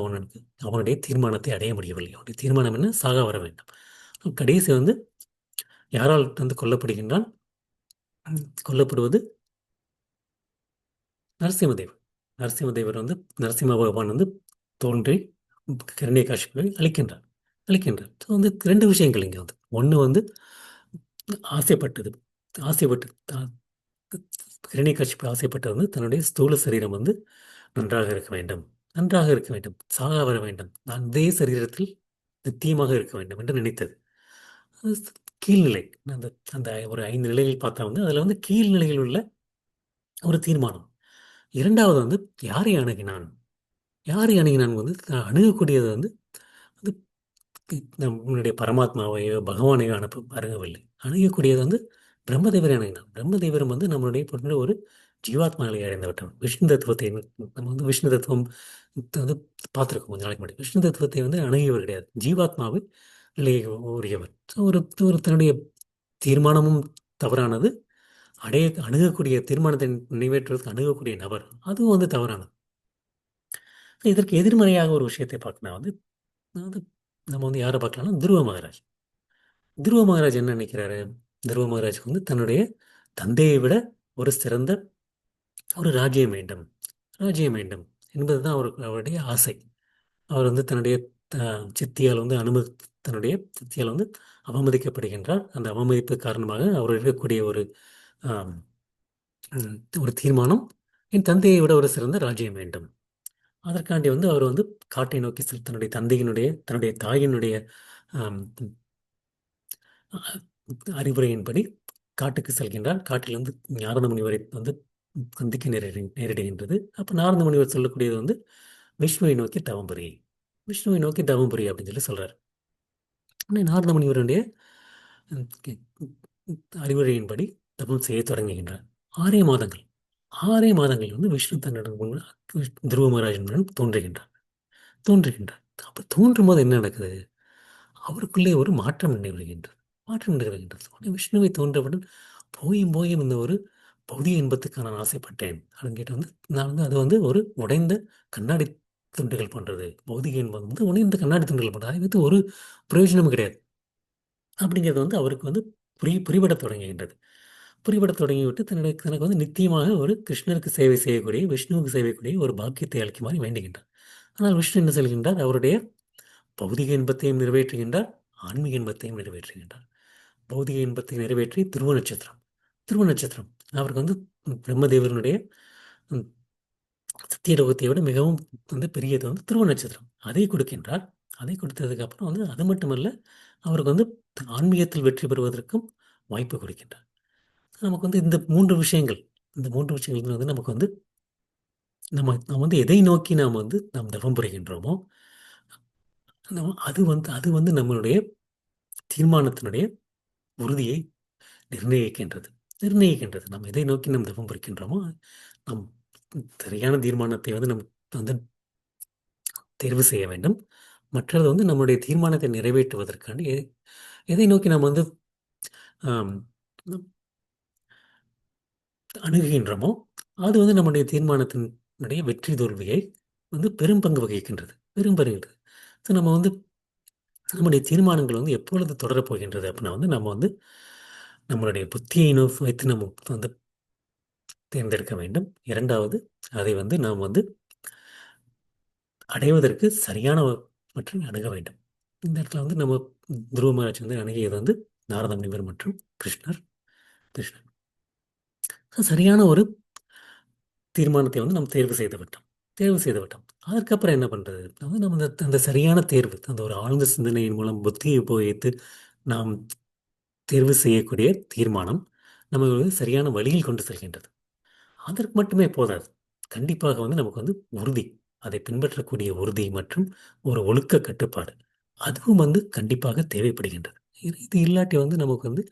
அவனுடைய தீர்மானத்தை அடைய முடியவில்லை. அவனுடைய தீர்மானம் என்ன? சாக வர வேண்டும். கடைசி வந்து யாரால் வந்து கொல்லப்படுகின்றான்? கொல்லப்படுவது நரசிம்மதேவர். நரசிம்மதேவர் வந்து நரசிம்ம பகவான் வந்து தோன்றி கிரண்யகாசிப்பை அழிக்கின்றார். ஸோ வந்து ரெண்டு விஷயங்கள் இங்கே வந்து ஒன்று வந்து ஆசைப்பட்டது. ஆசைப்பட்டு கிரண்யகாசிப்பு ஆசைப்பட்டது வந்து தன்னுடைய ஸ்தூல சரீரம் வந்து நன்றாக இருக்க வேண்டும். நன்றாக இருக்க வேண்டும். சாக வர வேண்டும். நான் இதே சரீரத்தில் நித்தியமாக இருக்க வேண்டும் என்று நினைத்தது. அது கீழ்நிலை. அந்த அந்த ஒரு 5 நிலைகள் பார்த்தா வந்து அதில் வந்து கீழ்நிலையில் உள்ள ஒரு தீர்மானம். இரண்டாவது வந்து யாரை அணுகினான்? யாரை அணுகினான் வந்து அணுகக்கூடியது வந்து அது நம்மளுடைய பரமாத்மாவையோ பகவானையோ அணுகவில்லை. அணுகக்கூடியது வந்து பிரம்மதேவரை அணுகினான். பிரம்மதேவரும் வந்து நம்மளுடைய பொருள் ஒரு ஜீவாத்மா நிலையை அடைந்து விஷ்ணு தத்துவத்தை நம்ம வந்து விஷ்ணு தத்துவம் வந்து பார்த்துருக்கோம் கொஞ்ச நாளைக்கு முன்னாடி. விஷ்ணு தத்துவத்தை வந்து அணுகியவர் கிடையாது. ஜீவாத்மாவை நிலையை உரியவர். So ஒரு ஒரு தன்னுடைய தீர்மானமும் தவறானது. அணுகக்கூடிய தீர்மானத்தை நிறைவேற்றுவதற்கு அணுகக்கூடிய நபர் அதுவும் வந்து தவறானது. இதற்கு எதிர்மறையாக ஒரு விஷயத்தை பார்க்கணும் வந்து அதாவது நம்ம வந்து யாரை பார்க்கலாம்னா துருவ மகாராஜ். துருவ மகாராஜ் என்ன நினைக்கிறாரு? துருவ மகாராஜுக்கு வந்து தன்னுடைய தந்தையை விட ஒரு சிறந்த ஒரு ராஜ்யம் வேண்டும், ராஜ்யம் வேண்டும் என்பதுதான் அவருடைய ஆசை. அவர் வந்து தன்னுடைய சித்தியால் வந்து தன்னுடைய சித்தியால் வந்து அவமதிக்கப்படுகின்றார். அந்த அவமதிப்பு காரணமாக அவர் இருக்கக்கூடிய ஆம், ஒரு தீர்மானம், என் தந்தையை விட ஒரு சிறந்த ராஜ்யம் வேண்டும். அதற்காண்டி வந்து அவர் வந்து காட்டை நோக்கி தன்னுடைய தன்னுடைய தாயினுடைய ஆம், அறிவுரையின்படி காட்டுக்கு செல்கின்றார். காட்டிலிருந்து நாரத முனிவரை வந்து சந்திக்க நேரிடுகின்றது. அப்போ நாரத முனிவர் சொல்லக்கூடியது வந்து விஷ்ணுவை நோக்கி தவம் புரி, விஷ்ணுவை நோக்கி தவம் புரி அப்படின்னு சொல்லி சொல்றார். உடனே நாரத முனிவருடைய உம், அறிவுரையின்படி தபம் செய்ய தொடங்குகின்றார். 6 மாதங்கள், 6 மாதங்கள் வந்து விஷ்ணு தன்னிடம் துருவ மகாராஜனுடன் தோன்றுகின்றார். அப்ப தோன்றும் போது என்ன நடக்குது? அவருக்குள்ளே ஒரு மாற்றம் நிகழ்கின்றது. மாற்றம் நிகழ்கின்றது. உடனே விஷ்ணுவை தோன்றவுடன் போயும் போயும் இந்த ஒரு பௌதிக இன்பத்துக்காக நான் ஆசைப்பட்டேன் அப்படின்னு கேட்டு வந்து நான் வந்து அது வந்து ஒரு உடைந்த கண்ணாடி துண்டுகள் போன்றது. பௌதிக இன்பம் வந்து உடைந்த கண்ணாடி துண்டுகள் போன்றது. அதை வைத்து ஒரு பிரயோஜனமும் கிடையாது அப்படிங்கிறது வந்து அவருக்கு வந்து புரிபடத் தொடங்குகின்றது. புரிபடத் தொடங்கிவிட்டு தனக்கு வந்து நித்தியமாக ஒரு கிருஷ்ணருக்கு சேவை செய்யக்கூடிய, விஷ்ணுவுக்கு சேவை செய்யக்கூடிய ஒரு பாக்கியத்தை அளிக்குமாறு வேண்டுகின்றார். ஆனால் விஷ்ணு என்ன சொல்கின்றார்? அவருடைய பௌதிக இன்பத்தையும் நிறைவேற்றுகின்றார், ஆன்மீக இன்பத்தையும் நிறைவேற்றுகின்றார். பௌதிக இன்பத்தை நிறைவேற்றி துருவ நட்சத்திரம், துருவ நட்சத்திரம் அவருக்கு வந்து பிரம்மதேவனுடைய ம், சத்தியலோகத்தை விட மிகவும் வந்து பெரியது வந்து துருவ நட்சத்திரம். அதை கொடுக்கின்றார். அதை கொடுத்ததுக்கு அப்புறம் வந்து அது மட்டுமல்ல, அவருக்கு வந்து ஆன்மீகத்தில் வெற்றி பெறுவதற்கும் வாய்ப்பு கொடுக்கின்றார். நமக்கு வந்து இந்த மூன்று விஷயங்கள் வந்து நமக்கு வந்து நாம் வந்து எதை நோக்கி நாம் தவம் புரிகின்றோமோ, அது வந்து நம்மளுடைய தீர்மானத்தினுடைய உறுதியை நிர்ணயிக்கின்றது. நாம் எதை நோக்கி நாம் தவம் புரிக்கின்றோமோ, நாம் சரியான தீர்மானத்தை வந்து வந்து தேர்வு செய்ய வேண்டும். மற்றது வந்து நம்முடைய தீர்மானத்தை நிறைவேற்றுவதற்காண்டி எதை நோக்கி நாம் வந்து ஆம், அணுகுகின்றோமோ, அது வந்து நம்முடைய தீர்மானத்தினுடைய வெற்றி தோல்வியை வந்து பெரும் பங்கு வகிக்கின்றது. பெரும் பங்குகின்றது. ஸோ நம்ம வந்து நம்முடைய தீர்மானங்கள் வந்து எப்பொழுது தொடரப் போகின்றது அப்படின்னா வந்து நம்ம வந்து நம்மளுடைய புத்தியை வைத்து நம்ம வந்து தேர்ந்தெடுக்க வேண்டும். இரண்டாவது, அதை வந்து நாம் வந்து அடைவதற்கு சரியான மற்றும் அணுக வேண்டும். இந்த இடத்துல வந்து நம்ம துருவ மகாராஜ் வந்து அணுகியது வந்து நாரத முனிவர் மற்றும் கிருஷ்ணர். கிருஷ்ணர் சரியான ஒரு தீர்மானத்தை வந்து நாம் தேர்வு செய்து விட்டோம். அதற்கப்புறம் என்ன பண்றது? வந்து நம்ம அந்த சரியான தேர்வு, அந்த ஒரு ஆழ்ந்த சிந்தனையின் மூலம் புத்தியை உபயோகித்து நாம் தேர்வு செய்யக்கூடிய தீர்மானம் நம்ம வந்து சரியான வழியில் கொண்டு செல்கின்றது. அதற்கு மட்டுமே போதாது. கண்டிப்பாக வந்து நமக்கு வந்து உறுதி, அதை பின்பற்றக்கூடிய உறுதி மற்றும் ஒரு ஒழுக்க கட்டுப்பாடு, அதுவும் வந்து கண்டிப்பாக தேவைப்படுகின்றது. இது இல்லாட்டி வந்து நமக்கு வந்து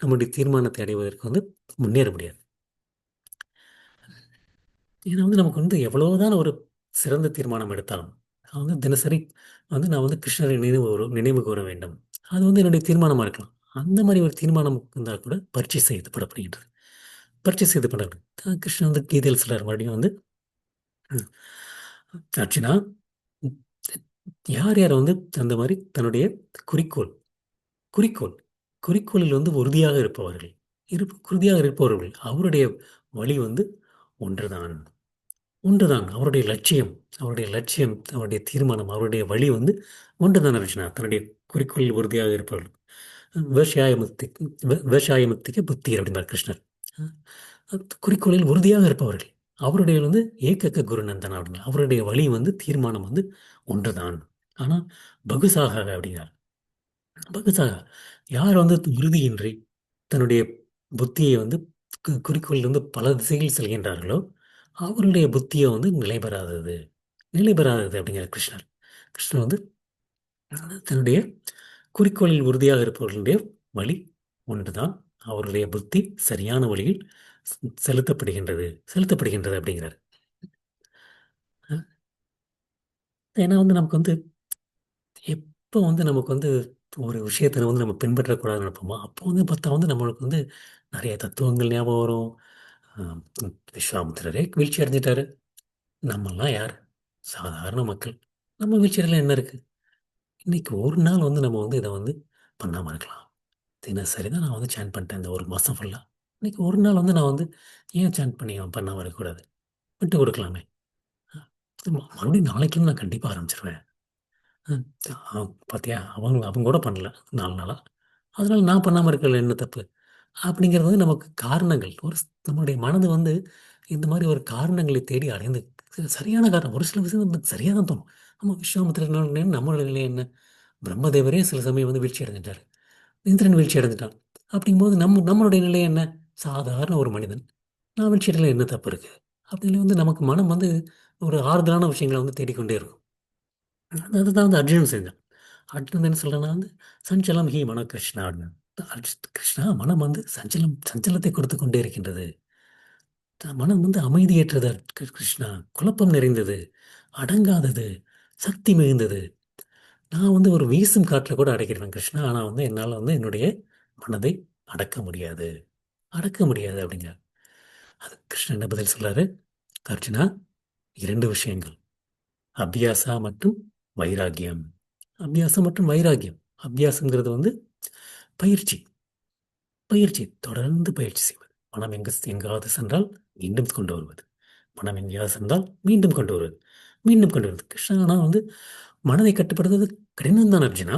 நம்முடைய தீர்மானத்தை அடைவதற்கு வந்து முன்னேற முடியாது. ஏன்னா வந்து நமக்கு வந்து எவ்வளவுதான் ஒரு சிறந்த தீர்மானம் எடுத்தாலும், நான் வந்து தினசரி வந்து நான் வந்து கிருஷ்ணரை நினைவு கூற வேண்டும். அது வந்து என்னுடைய தீர்மானமா இருக்கலாம். அந்த மாதிரி ஒரு தீர்மானம் இருந்தால் கூட பரீட்சை செய்யப்படப்படுகின்றது. பரீட்சை செய்யப்படாது. கிருஷ்ணன் வந்து கீதையில் சொல்றார் மறுபடியும் வந்து ம், அர்ச்சனா, ம், யார் யார் வந்து அந்த மாதிரி தன்னுடைய குறிக்கோள் குறிக்கோள் குறிக்கோளில் வந்து உறுதியாக இருப்பவர்கள் அவருடைய வழி வந்து ஒன்றுதான். ஒன்றுதான் அவருடைய லட்சியம், அவருடைய தீர்மானம், அவருடைய வழி வந்து ஒன்றுதான் அர்ஜுனா. தன்னுடைய குறிக்கோளில் உறுதியாக இருப்பவர்கள் விவசாயமுத்திக்கு புத்திர் அப்படின்னார் கிருஷ்ணர். குறிக்கோளில் உறுதியாக இருப்பவர்கள் அவருடைய வந்து ஏகக்க குருநந்தன் அப்படின்னா அவருடைய வழி வந்து தீர்மானம் வந்து ஒன்றுதான். ஆனா பகுசாக அப்படின்னார். பகுசாக யார் வந்து உறுதியின்றி தன்னுடைய புத்தியை வந்து குறிக்கோளில் வந்து பல திசைகளில் செல்கின்றார்களோ அவருடைய புத்தியை வந்து நிலைபெறாதது அப்படிங்கிற கிருஷ்ணர். கிருஷ்ணர் வந்து தன்னுடைய குறிக்கோளில் உறுதியாக இருப்பவர்களுடைய வழி ஒன்றுதான். அவருடைய புத்தி சரியான வழியில் செலுத்தப்படுகின்றது அப்படிங்கிறார். அஹ் ஏன்னா வந்து நமக்கு வந்து எப்போ வந்து நமக்கு வந்து ஒரு விஷயத்துல வந்து நம்ம பின்பற்றக்கூடாதுன்னு நினைப்போமோ அப்போ வந்து பார்த்தா வந்து நம்மளுக்கு வந்து நிறைய தத்துவங்கள் ஞாபகம் வரும். ஆஹ் விஸ்வாமித்திரரே வீழ்ச்சி அடைஞ்சிட்டாரு. நம்மெல்லாம் யார்? சாதாரண மக்கள். நம்ம வீழ்ச்சியில என்ன இருக்கு? இன்னைக்கு ஒரு நாள் வந்து நம்ம வந்து இதை வந்து பண்ணாம இருக்கலாம். தினசரி தான் நான் வந்து சேன் பண்ணிட்டேன் இந்த ஒரு மாதம் ஃபுல்லாக. இன்னைக்கு ஒரு நாள் வந்து நான் வந்து ஏன் சேன் பண்ணாம இருக்கக்கூடாது? விட்டு கொடுக்கலாமே. மறுபடியும் நாளைக்குன்னு நான் கண்டிப்பாக ஆரம்பிச்சிருவேன். ம். பாத்தியா அவங்க அவங்க கூட பண்ணல 4 நாளா. அதனால நான் பண்ணாம இருக்கிறதுல என்ன தப்பு? அப்படிங்கிறது வந்து நமக்கு காரணங்கள். நம்முடைய மனது வந்து இந்த மாரி ஒரு காரணங்களை தேடி அலைந்து சரியான காரணம். ஒரு சில விஷயம் நமக்கு சரியா தான் தோணும். நம்ம விஸ்வாமித்திரர் நம்மளோட நிலை என்ன? பிரம்மதேவரே சில சமயம் வந்து வீழ்ச்சி அடைஞ்சுட்டாரு. இந்திரன் வீழ்ச்சி அடைஞ்சுட்டான். அப்படிங்கும்போது நம்மளுடைய நிலை என்ன? சாதாரண ஒரு மனிதன். நான் வீழ்ச்சி அடையல என்ன தப்பு இருக்கு? அப்படின்னு வந்து நமக்கு மனம் வந்து ஒரு ஆறுதலான விஷயங்கள வந்து தேடிக்கொண்டே இருக்கும். அதுதான் வந்து அர்ஜுனன் செஞ்சான். அர்ஜுனன் என்ன சொல்றான்னா வந்து, "சஞ்சலம் ஹி மனோ கிருஷ்ணா" அப்படின்னு. கிருஷ்ணா மனம் வந்து சஞ்சலத்தை கொடுத்துக் கொண்டே இருக்கின்றது. மனம் வந்து அமைதியற்றது கிருஷ்ணா. குழப்பம் நிறைந்தது, அடங்காதது, சக்தி மிகுந்தது. நான் வந்து ஒரு வீசும் காற்ற கூட அடக்கிடுவேன் கிருஷ்ணா. ஆனா வந்து என்னால வந்து என்னுடைய மனதை அடக்க முடியாது. அடக்க முடியாது அப்படிங்கிறார். அதுக்கு கிருஷ்ணன் என்ன பதில் சொல்றாரு? அர்ஜுனா 2 விஷயங்கள். அபியாசா மற்றும் வைராகியம். அபியாசம் மற்றும் வைராகியம். அபியாசம்ங்கிறது வந்து பயிற்சி. பயிற்சி. தொடர்ந்து பயிற்சி செய்வது. மனம் எங்காவது சென்றால் மீண்டும் கொண்டு வருவது. மனம் எங்கேயாவது சென்றால் மீண்டும் கொண்டு வருவது. மீண்டும் கொண்டு வருவது. கிருஷ்ணா ஆனா வந்து மனதை கட்டுப்படுத்துவது கடினம் தான் அர்ஜுனா.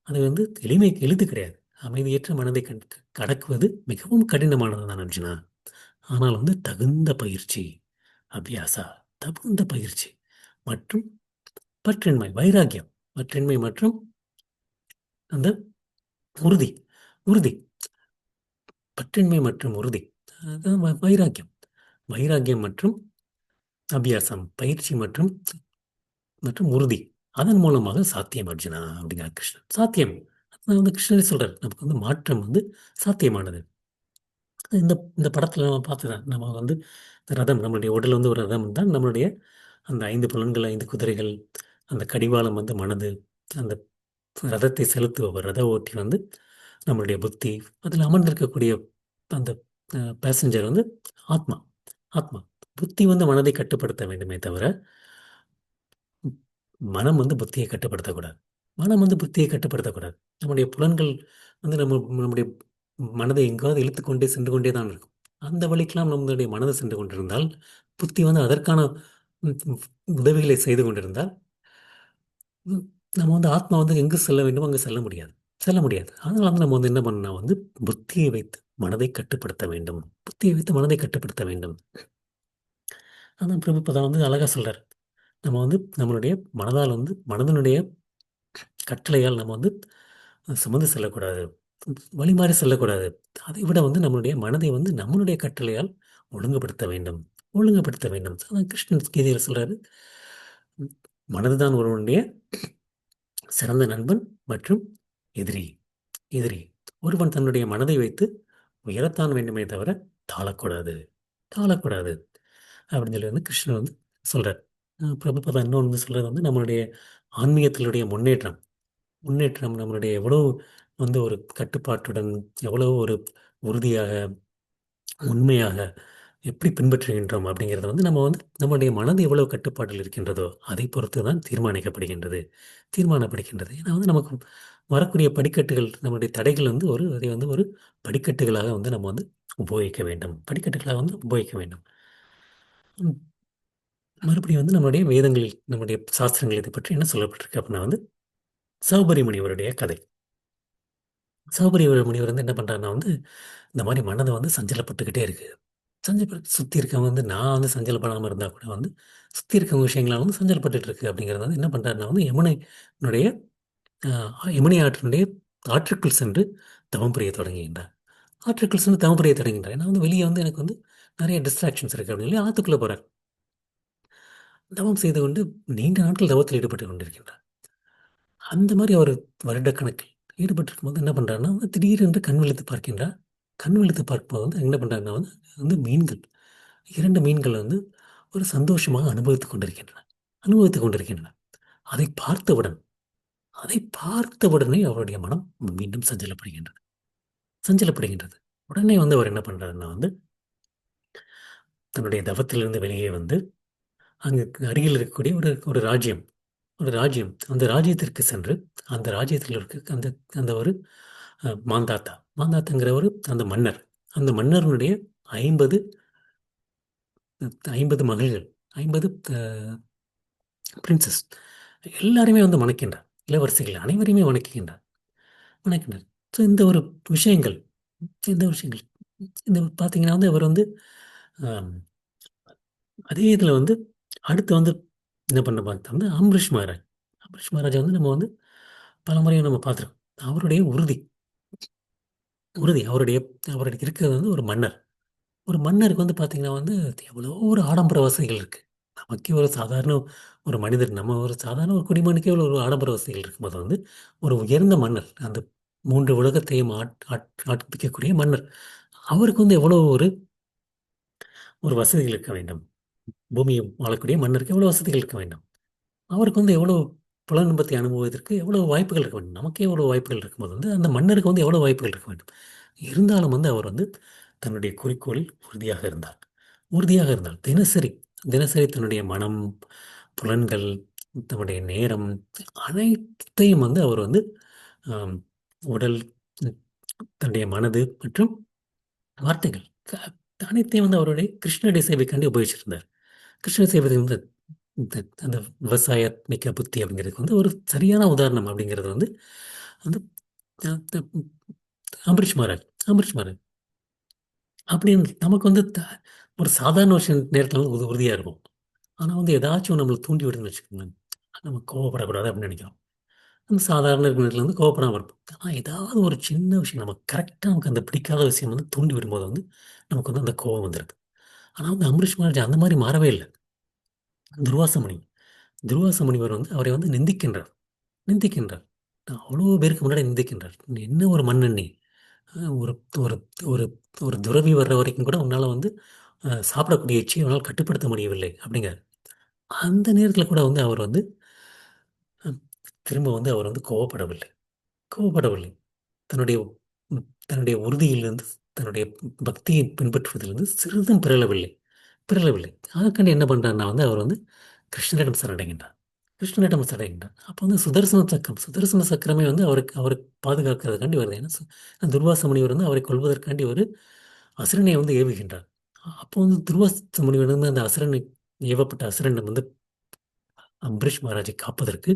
அது வந்து எளிது கிடையாது. அமைதியற்ற மனதை அடக்குவது மிகவும் கடினமானது தான் அர்ஜுனா. ஆனால் வந்து தகுந்த பயிற்சி. அபியாசா. தகுந்த பயிற்சி. மற்றும் பற்றின்மை, வைராக்கியம். பற்றின்மை மற்றும் அந்த உறுதி. உறுதி. பற்றின்மை மற்றும் உறுதி. அதான் வைராக்கியம். வைராக்கியம் மற்றும் அபியாசம். பயிற்சி மற்றும் மற்றும் உறுதி. அதன் மூலமாக சாத்தியம் அர்ஜுனா அப்படிங்கிறார் கிருஷ்ணன். சாத்தியம். அதான் வந்து கிருஷ்ணரே சொல்றார். நமக்கு வந்து மாற்றம் வந்து சாத்தியமானது. இந்த இந்த படத்துல நம்ம பார்த்துதான். நம்ம வந்து இந்த ரதம் நம்மளுடைய உடல் வந்து ஒரு ரதம் தான் நம்மளுடைய அந்த 5 புலன்கள், 5 குதிரைகள், அந்த கடிவாளம் வந்து மனது, அந்த ரதத்தை செலுத்துபவர், ரத ஓட்டி வந்து நம்மளுடைய புத்தி, அதில் அமர்ந்திருக்கக்கூடிய அந்த பேசஞ்சர் வந்து ஆத்மா. ஆத்மா. புத்தி வந்து மனதை கட்டுப்படுத்த வேண்டுமே தவிர, மனம் வந்து புத்தியை கட்டுப்படுத்தக்கூடாது. மனம் வந்து புத்தியை கட்டுப்படுத்தக்கூடாது. நம்முடைய புலன்கள் வந்து நம்முடைய மனதை எங்காவது இழுத்துக்கொண்டே சென்று கொண்டே தான் இருக்கும். அந்த வழிக்கெல்லாம் நம்மளுடைய மனது சென்று கொண்டிருந்தால், புத்தி வந்து அதற்கான ம், ம், உதவிகளை செய்து கொண்டிருந்தால், ம், நம்ம வந்து ஆத்மா வந்து எங்கு செல்ல வேண்டுமோ அங்கு செல்ல முடியாது. செல்ல முடியாது. அதனால வந்து நம்ம வந்து என்ன பண்ணணும் வந்து புத்தியை வைத்து மனதை கட்டுப்படுத்த வேண்டும். புத்தியை வைத்து மனதை கட்டுப்படுத்த வேண்டும். அதான் பிரபுபதா வந்து அழகா சொல்றார். நம்ம வந்து நம்மளுடைய மனதால் வந்து மனதனுடைய கட்டளையால் நம்ம வந்து சுமந்து செல்லக்கூடாது. வழிமாறி செல்லக்கூடாது. அதை விட வந்து நம்மளுடைய மனதை வந்து நம்மளுடைய கட்டளையால் ஒழுங்குபடுத்த வேண்டும். ஒழுங்குபடுத்த வேண்டும். அதான் கிருஷ்ணன் கீதையில சொல்றாரு. ம், மனதுதான் ஒருவனுடைய சிறந்த நண்பன் மற்றும் எதிரி. எதிரி. ஒருவன் தன்னுடைய மனதை வைத்து உயரத்தான் வேண்டுமே தவிர தாழக்கூடாது. தாழக்கூடாது. அப்படின்னு சொல்லி வந்து கிருஷ்ணர் வந்து சொல்றார். பிரபுபதா இன்னொன்று வந்து சொல்றது வந்து நம்மளுடைய ஆன்மீகத்தினுடைய முன்னேற்றம். முன்னேற்றம் நம்மளுடைய எவ்வளோ வந்து ஒரு கட்டுப்பாட்டுடன், எவ்வளோ ஒரு உறுதியாக, உண்மையாக எப்படி பின்பற்றுகின்றோம் அப்படிங்கிறத வந்து நம்ம வந்து நம்முடைய மனது எவ்வளவு கட்டுப்பாட்டில் இருக்கின்றதோ, அதை பொறுத்து தான் தீர்மானிக்கப்படுகின்றது. தீர்மானப்படுகின்றது. ஏன்னா வந்து நமக்கு வரக்கூடிய படிக்கட்டுகள், நம்முடைய தடைகள் வந்து அதை வந்து ஒரு படிக்கட்டுகளாக வந்து நம்ம வந்து உபயோகிக்க வேண்டும். படிக்கட்டுகளாக வந்து உபயோகிக்க வேண்டும். ம். மறுபடியும் வந்து நம்முடைய வேதங்களில், நம்முடைய சாஸ்திரங்கள் இதை பற்றி என்ன சொல்லப்பட்டிருக்கு அப்படின்னா வந்து, சௌபரி முனிவருடைய கதை. சௌபரி முனிவர் வந்து என்ன பண்றாருன்னா வந்து, இந்த மாரி மனது வந்து சஞ்சலப்பட்டுக்கிட்டே இருக்கு. சுத்தி இருக்கவங்க வந்து நான் வந்து சஞ்சலப்படாம இருந்தா கூட வந்து, சுத்தி இருக்கவங்க விஷயங்களால வந்து சஞ்சலப்பட்டுட்டு இருக்கு அப்படிங்கிறத வந்து என்ன பண்றாருன்னா வந்து யமுனையினுடைய யமுனை ஆற்றினுடைய ஆற்றுக்குள் சென்று தவம் புரிய தொடங்குகின்றார். ஆற்றுக்குள் சென்று தவம் புரிய தொடங்குகின்றார். ஏன்னா வந்து வெளிய வந்து எனக்கு வந்து நெறைய டிஸ்ட்ராக்ஷன்ஸ் இருக்கு அப்படின்னு சொல்லி ஆத்துக்குள்ள போறார். தவம் செய்து கொண்டு நீண்ட நாட்கள் தவத்தில் ஈடுபட்டுக் கொண்டிருக்கின்றார். அந்த மாரி அவர் வருடக்கணக்கில் ஈடுபட்டிருக்கும்போது என்ன பண்றாருன்னா, வந்து திடீரென்று கண் விழித்து பார்க்கின்றார். கண் விழித்து பார்க்கும்போது வந்து என்ன பண்றாருன்னா வந்து, வந்து மீன்கள் 2 மீன்கள் வந்து ஒரு சந்தோஷமாக அனுபவித்துக் கொண்டிருக்கின்றன. அனுபவித்துக் கொண்டிருக்கின்றன. அதை பார்த்தவுடன் அதை பார்த்தவுடனே அவருடைய மனம் மீண்டும் சஞ்சலப்படுகின்றது. சஞ்சலப்படுகின்றது. உடனே வந்து அவர் என்ன பண்றாருன்னா வந்து, தன்னுடைய தவத்திலிருந்து வெளியே வந்து, அங்கு அருகில் இருக்கக்கூடிய ஒரு ஒரு ராஜ்யம். ஒரு ராஜ்யம். அந்த ராஜ்யத்திற்கு சென்று, அந்த ராஜ்யத்தில் இருக்க அந்த அந்த ஒரு மாந்தாத்தா. மாந்தாத்தாங்கிறவர் அந்த மன்னர். அந்த மன்னருடைய 50 50 மகள்கள், 50 பிரின்சஸ் எல்லாரையுமே வந்து வணக்கின்றார். இளவரசிகள் அனைவரையுமே வணங்குகின்றார். வணக்கினார். ஸோ இந்த ஒரு விஷயங்கள், இந்த விஷயங்கள் இந்த பார்த்தீங்கன்னா வந்து அவர் வந்து ஆம், அதே இதில் வந்து அடுத்து வந்து என்ன பண்ண பார்த்தா வந்து அம்பரீஷ் மகாராஜ். அம்பரீஷ் மகாராஜா வந்து நம்ம வந்து பல முறையும் நம்ம பார்த்துருக்கோம். அவருடைய உறுதி, உறுதி அவருடைய அவருடைய இருக்கிறது வந்து ஒரு மன்னர். ஒரு மன்னருக்கு வந்து பார்த்தீங்கன்னா வந்து எவ்வளோ ஒரு ஆடம்பர வசதிகள் இருக்கு. நமக்கே ஒரு சாதாரண ஒரு மனிதர், நம்ம ஒரு சாதாரண ஒரு குடிமகனுக்கே இவ்வளோ ஒரு ஆடம்பர வசதிகள் இருக்கும்போது வந்து ஒரு உயர்ந்த மன்னர், அந்த 3 உலகத்தையும் ஆட்பிக்கக்கூடிய மன்னர், அவருக்கு வந்து எவ்வளோ ஒரு ஒரு வசதிகள் இருக்க வேண்டும். பூமியை ஆளக்கூடிய மன்னருக்கு எவ்வளோ வசதிகள் இருக்க வேண்டும். அவருக்கு வந்து எவ்வளோ புலனும்பத்தை அனுபவத்திற்கு எவ்வளோ வாய்ப்புகள் இருக்க வேண்டும். நமக்கே எவ்வளோ வாய்ப்புகள் இருக்கும்போது வந்து அந்த மன்னருக்கு வந்து எவ்வளோ வாய்ப்புகள் இருக்க வேண்டும். இருந்தாலும் வந்து அவர் வந்து தன்னுடைய குறிக்கோளில் உறுதியாக இருந்தார். உறுதியாக இருந்தார். தினசரி தினசரி தன்னுடைய மனம், புலன்கள், தன்னுடைய நேரம் அனைத்தையும் வந்து அவர் வந்து ஆம், உடல், ம், தன்னுடைய மனது மற்றும் வார்த்தைகள் அனைத்தையும் வந்து அவருடைய கிருஷ்ணனுடைய சேவைக்காண்டி உபயோகிச்சிருந்தார். கிருஷ்ண சேவை வந்து இந்த அந்த விவசாய மிக்க புத்தி அப்படிங்கிறதுக்கு வந்து ஒரு சரியான உதாரணம் அப்படிங்கிறது வந்து வந்து அ- த- அம்பரீஷ் மகாராஜ். அம்பரீஷ் மகாராஜ் அப்படின்னு நமக்கு வந்து ஒரு சாதாரண விஷயம் நேரத்தில் வந்து உறுதியாக இருக்கும். ஆனால் வந்து ஏதாச்சும் நம்மளை தூண்டி விடுதுன்னு வச்சுக்கோங்களேன், நம்ம கோவப்படக்கூடாது அப்படின்னு நினைக்கிறோம். நம்ம சாதாரண இருக்கிற நேரத்தில் வந்து கோவப்படாமல் இருப்போம். ஆனால் ஏதாவது ஒரு சின்ன விஷயம் நம்ம கரெக்டாக நமக்கு அந்த பிடிக்காத விஷயம் வந்து தூண்டி விடும்போது வந்து நமக்கு வந்து அந்த கோவம் வந்துடுது. ஆனால் வந்து அம்பரீஷ் மகாராஜ் அந்த மாதிரி மாறவே இல்லை. துர்வாச முனி துர்வாச முனிவர் வந்து அவரை வந்து நிந்திக்கின்றார். நிந்திக்கின்றார். அவ்வளோ பேருக்கு முன்னாடி நிந்திக்கின்றார். "நீ என்ன ஒரு மன்னன் நீ? ஒரு ஒரு ஒரு ஒரு துறவி வர்ற வரைக்கும் கூட உன்னால் வந்து சாப்பிடக்கூடிய இச்சையை உன்னால் கட்டுப்படுத்த முடியவில்லை" அப்படிங்கிறார். அந்த நேரத்தில் கூட வந்து அவர் வந்து அ திரும்ப வந்து அவர் வந்து கோவப்படவில்லை. கோவப்படவில்லை. தன்னுடைய தன்னுடைய உறுதியிலிருந்து, தன்னுடைய பக்தியை பின்பற்றுவதிலிருந்து சிறிதும் பிறழவில்லை. பிறழவில்லை. அதற்காண்டி என்ன பண்றாருன்னா வந்து அவர் வந்து கிருஷ்ணரிடம் சரணடைகின்றார். கிருஷ்ணரிடம் சரணடைகின்றார். அப்போ வந்து சுதர்சன சக்கரம், சுதர்சன சக்கரமே வந்து அவருக்கு அவருக்கு பாதுகாக்கிறதுக்காண்டி வருது. ஏன்னா துர்வாச முனிவர் வந்து அவரை கொல்வதற்காண்டி ஒரு அசுரனை வந்து ஏவுகின்றார். அப்போ வந்து துர்வாச முனிவர் வந்து அந்த அசுரனை ஏவப்பட்ட அசுரனை வந்து அம்பரீஷ் மகாராஜை காப்பதற்கு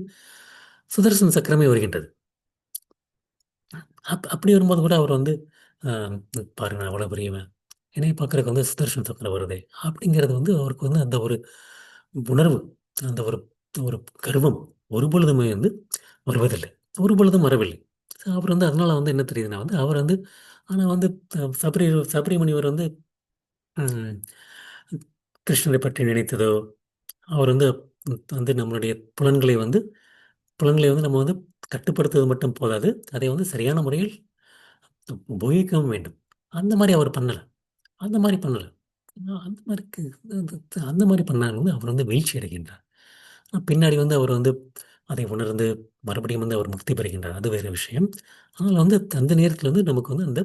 சுதர்சன சக்கரமே வருகின்றது. அப்படி வரும்போது கூட அவர் வந்து ஆஹ், பாரு நான் அவ்வளோ பெரியவன், என்னைய பார்க்குறதுக்கு வந்து சுதர்சன சக்கரம் வருதே அப்படிங்கிறது வந்து அவருக்கு வந்து அந்த ஒரு உணர்வு, அந்த ஒரு ஒரு கர்வம் ஒரு பொழுதுமே வந்து வருவதில்லை. ஒரு பொழுதும் வரவில்லை. அவர் வந்து அதனால வந்து என்ன தெரியுதுன்னா வந்து அவர் வந்து ஆனால் வந்து சபரி சபரி முனிவர் வந்து ம், கிருஷ்ணரை பற்றி நினைத்ததோ, அவர் வந்து வந்து நம்மளுடைய புலன்களை வந்து நம்ம வந்து கட்டுப்படுத்துவது மட்டும் போதாது. அதை வந்து சரியான முறையில் உபயோகிக்கவும் வேண்டும். அந்த மாரி அவர் பண்ணல. அந்த மாரி பண்ணல. அந்த மாரிக்கு அந்த மாரி பண்ணாலும் வந்து அவர் வந்து வீழ்ச்சி அடைகின்றார். பின்னாடி வந்து அவர் வந்து அதை உணர்ந்து மறுபடியும் வந்து அவர் முக்தி பெறுகின்றார். அது வேற விஷயம். ஆனால் வந்து அந்த நேரத்தில வந்து நமக்கு வந்து அந்த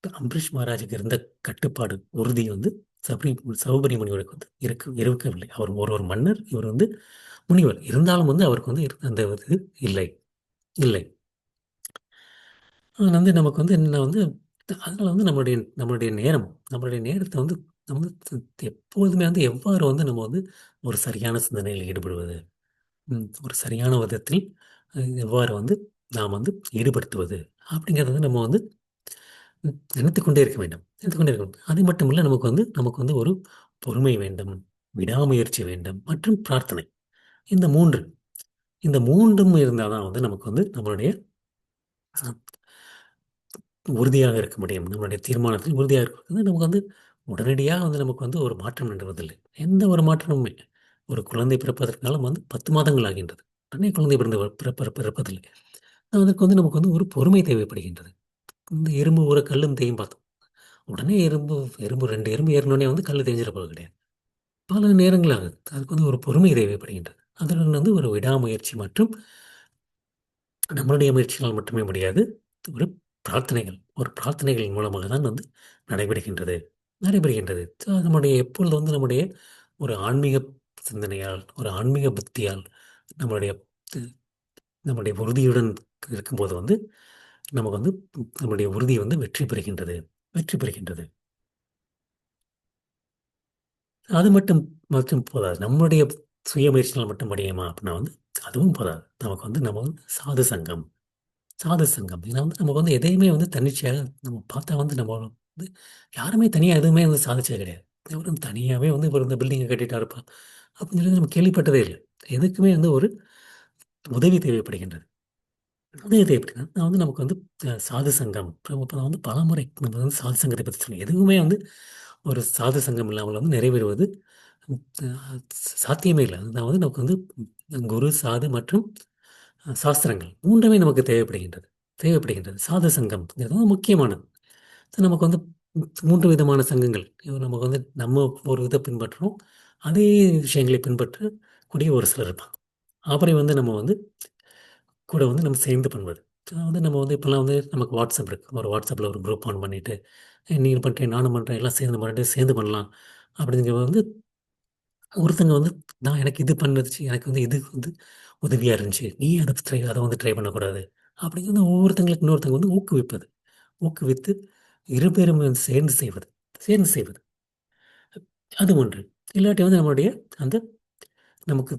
அம்பரீஷ் மகாராஜுக்கு இருந்த கட்டுப்பாடு, உறுதி வந்து சௌபரி முனிவருக்கு வந்து இருக்கவில்லை. அவர் ஒரு ஒரு மன்னர், இவர் வந்து முனிவர். இருந்தாலும் வந்து அவருக்கு வந்து அந்த ஒரு இது இல்லை. இல்லை. அது வந்து நமக்கு வந்து என்னன்னா வந்து அதனால வந்து நம்மளுடைய நேரம், நம்மளுடைய நேரத்தை வந்து நம்ம வந்து எப்பொழுதுமே வந்து எவ்வாறு வந்து நம்ம வந்து ஒரு சரியான சிந்தனையில் ஈடுபடுவது, ஒரு சரியான விதத்தில் எவ்வாறு வந்து நாம் வந்து ஈடுபடுத்துவது அப்படிங்கிறத வந்து நம்ம வந்து நினைத்துக் கொண்டே இருக்க வேண்டும். நினைத்துக் கொண்டே இருக்க வேண்டும். அது மட்டும் இல்ல நமக்கு வந்து ஒரு பொறுமை வேண்டும், விடாமுயற்சி வேண்டும் மற்றும் பிரார்த்தனை. இந்த 3 இந்த 3ம் இருந்தா தான் வந்து நமக்கு வந்து நம்மளுடைய உறுதியாக இருக்க முடியும். நம்மளுடைய தீர்மானத்தில் உறுதியாக இருக்கிறது நமக்கு வந்து உடனடியாக வந்து நமக்கு வந்து ஒரு மாற்றம் நிகழ்வதில்லை. எந்த ஒரு மாற்றமுமே. ஒரு குழந்தை பிறப்பதற்காலம் வந்து 10 மாதங்கள் ஆகின்றது. உடனே குழந்தை பிறப்பதில்லை. அதற்கு வந்து நமக்கு வந்து ஒரு பொறுமை தேவைப்படுகின்றது. இந்த எறும்பு ஊர கல்லும் தேயும் பார்த்தோம். உடனே எறும்பு 2 எறும்பு ஏறினோனே வந்து கல்லு தேஞ்சிட போறது கிடையாது. பல நேரங்கள் ஆகுது. அதுக்கு வந்து ஒரு பொறுமை தேவைப்படுகின்றது. அதுடன் வந்து ஒரு விடாமுயற்சி மற்றும் நம்மளுடைய முயற்சிகளால் மட்டுமே முடியாது. ஒரு ஒரு பிரார்த்தனைகள் மூலமாக தான் வந்து நடைபெறுகின்றது நடைபெறுகின்றது. ஸோ நம்முடைய எப்பொழுது வந்து நம்முடைய ஒரு ஆன்மீக சிந்தனையால், ஒரு ஆன்மீக புத்தியால், நம்மளுடைய து நம்முடைய உறுதியுடன் இருக்கும்போது வந்து நமக்கு வந்து நம்முடைய உறுதி வந்து வெற்றி பெறுகின்றது. வெற்றி பெறுகின்றது. அது மட்டும் மட்டும் போதாது. நம்முடைய சுய முயற்சினால் மட்டும் முடியுமா அப்படின்னா வந்து அதுவும் போதாது. நமக்கு வந்து நம்ம வந்து சாது சங்கம். சாது சங்கம். ஏன்னா வந்து நமக்கு வந்து எதையுமே வந்து தன்னிச்சையாக நம்ம பார்த்தா வந்து நம்ம வந்து யாருமே தனியா எதுவுமே வந்து சாதிச்சது கிடையாது. இவரும் தனியாவே வந்து இவர் இந்த பில்டிங்க கட்டிட்டாருப்பா! அப்படின்னு சொல்லி நம்ம கேள்விப்பட்டதே இல்ல. எதுக்குமே வந்து ஒரு உதவி தேவைப்படுகின்றது. உதவி தேவைப்படுது. நான் வந்து நமக்கு வந்து சாது சங்கம். இப்ப நான் வந்து பலமுறை நம்ம வந்து சாது சங்கத்தை பத்தி சொன்னேன். எதுவுமே வந்து ஒரு சாது சங்கம் இல்லாமல் வந்து நிறைவேறுவது அ சாத்தியமே இல்ல. நான் வந்து நமக்கு வந்து குரு, சாது மற்றும் சாஸ்திரங்கள் 3மே நமக்கு தேவைப்படுகின்றது. தேவைப்படுகின்றது. சாது சங்கம்ங்கிறது வந்து முக்கியமானது. நமக்கு வந்து 3 விதமான சங்கங்கள். நமக்கு வந்து நம்ம ஒரு இத பின்பற்றுறோம். அதே விஷயங்களை பின்பற்றக்கூடிய ஒரு சிலர் இருப்பாங்க. அப்படி வந்து நம்ம வந்து கூட வந்து நம்ம சேர்ந்து பண்ணுவது. வந்து நம்ம வந்து இப்பலாம் வந்து நமக்கு WhatsApp இருக்கு. ஒரு WhatsAppல ஒரு குரூப் ஆன் பண்ணிட்டு, நீயும் பண்றீங்க, நானும் பண்றேன். எல்லாம் சேர்ந்து நம்ம 2 பேரும் சேர்ந்து பண்ணலாம். அப்படிங்கிறது வந்து ஒருத்தங்க வந்து நான் எனக்கு இது பண்ணுச்சு. எனக்கு வந்து இது வந்து உதவியா இருந்துச்சு. நீ அத வந்து ட்ரை பண்ணக்கூடாது. அப்படிங்கிறது ஒவ்வொருத்தங்களுக்கு இன்னொருத்தங்க வந்து ஊக்குவிப்பது. ஊக்குவித்து 2 பேரும் வந்து சேர்ந்து செய்வது. சேர்ந்து செய்வது. அது ஒன்று. இல்லாட்டி வந்து நம்மளுடைய அந்த நமக்கு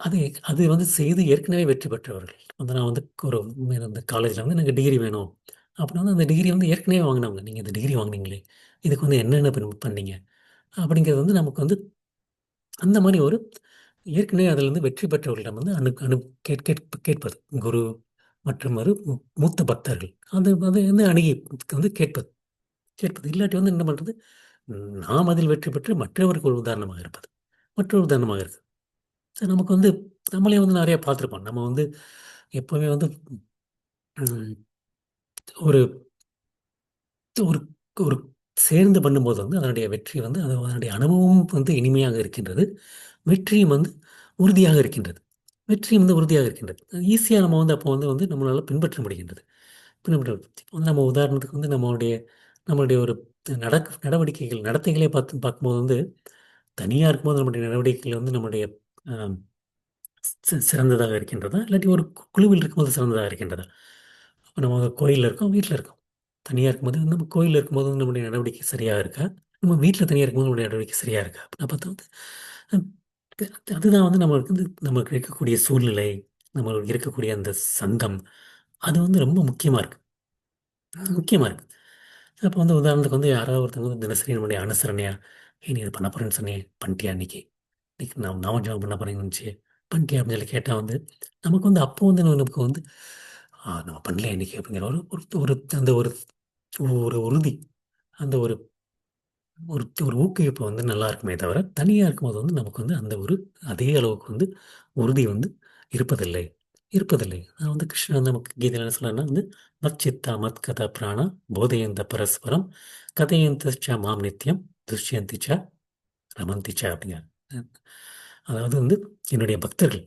அது அது வந்து செய்து ஏற்கனவே வெற்றி பெற்றவர்கள். வந்து நான் வந்து ஒரு அந்த காலேஜ்ல வந்து எனக்கு டிகிரி வேணும். அப்படின்னா வந்து அந்த டிகிரி வந்து ஏற்கனவே வாங்குனவங்க. நீங்க இந்த டிகிரி வாங்குனீங்களே, இதுக்கு வந்து என்னென்ன பண்ணீங்க? அப்படிங்கிறது வந்து நமக்கு வந்து அந்த மாரி ஒரு ஏற்கனவே அதிலிருந்து வெற்றி பெற்றவர்களிடம் வந்து அனு அனு கேட்பது. குரு மற்றும் ஒரு மூத்த பக்தர்கள். அது அது வந்து அணுகி வந்து கேட்பது. கேட்பது. இல்லாட்டி வந்து என்ன பண்றது? நாம் அதில் வெற்றி பெற்று மற்றவருக்கு ஒரு உதாரணமாக இருப்பது. மற்றொரு உதாரணமாக இருக்கு. நமக்கு வந்து நம்மளே வந்து நெறைய பார்த்துருப்போம். நம்ம வந்து எப்பவுமே வந்து ம் ஒரு ஒரு ஒரு சேர்ந்து பண்ணும்போது வந்து அதனுடைய வெற்றி வந்து அதனுடைய அனுபவமும் வந்து இனிமையாக இருக்கின்றது. வெற்றியும் வந்து உறுதியாக இருக்கின்றது. வெற்றியும் வந்து உறுதியாக இருக்கின்றது. ஈஸியா நம்ம வந்து அப்போ வந்து நம்மளால பின்பற்ற முடிகின்றது. பின்பற்ற வந்து நம்ம உதாரணத்துக்கு வந்து நம்மளுடைய நம்மளுடைய ஒரு நடவடிக்கைகள், நடத்தைகளே பார்க்கும்போது வந்து தனியா இருக்கும்போது நம்முடைய நடவடிக்கைகள் வந்து நம்முடைய அ சிறந்ததாக இருக்கின்றதா? இல்லாட்டி ஒரு குழுவில் இருக்கும்போது சிறந்ததாக இருக்கின்றதா? அப்ப நம்ம கோயில்ல இருக்கோம், வீட்ல இருக்கோம். தனியா இருக்கும்போது நம்ம கோயில்ல இருக்கும்போது வந்து நம்முடைய நடவடிக்கை சரியா இருக்கா? நம்ம வீட்ல தனியா இருக்கும்போது நம்முடைய நடவடிக்கை சரியா இருக்கா? அப்ப பார்த்தா வந்து அதுதான் வந்து நம்மளுக்கு வந்து நமக்கு இருக்கக்கூடிய சூழ்நிலை, நம்மளுக்கு இருக்கக்கூடிய அந்த சங்கம், அது வந்து ரொம்ப முக்கியமா இருக்கு. முக்கியமா இருக்கு. அப்போ வந்து உதாரணத்துக்கு வந்து யாராவது ஒருத்தவங்க வந்து தினசரி நம்முடைய அனுசரணையா, "ஏய் நீ இத பண்ண போறேன்னு சொன்னியே, பண்ணிட்டியா இன்னைக்கு? இன்னைக்கு நான் நாமஜெபம் பண்ண போறேன்னு இருந்துச்சு, பண்ணிட்டியா?" அப்படின்னு சொல்லி கேட்டா வந்து, நமக்கு வந்து அப்போ வந்து நமக்கு வந்து, நம்ம பண்ணலையா இன்னைக்கு?" அப்படிங்கிற ஒரு ஒரு ஒரு அந்த ஒரு ஒரு உறுதி, அந்த ஒரு ஒரு ஒரு ஊக்குவிப்பு வந்து நல்லா இருக்குமே தவிர, தனியா இருக்கும்போது வந்து நமக்கு வந்து அந்த ஒரு அதே அளவுக்கு வந்து உறுதி வந்து இருப்பதில்லை. இருப்பதில்லை. நான் வந்து கிருஷ்ணர் வந்து நமக்கு கீதையில என்ன சொல்றாருன்னா வந்து, "மச்சித்தா மத்கதா பிராணா போதயந்த பரஸ்பரம் கதயந்த ச மாம் நித்யம் துஷ்யந்தி ச ரமந்தி ச" அப்படிங்கிறார். அதாவது வந்து என்னுடைய பக்தர்கள்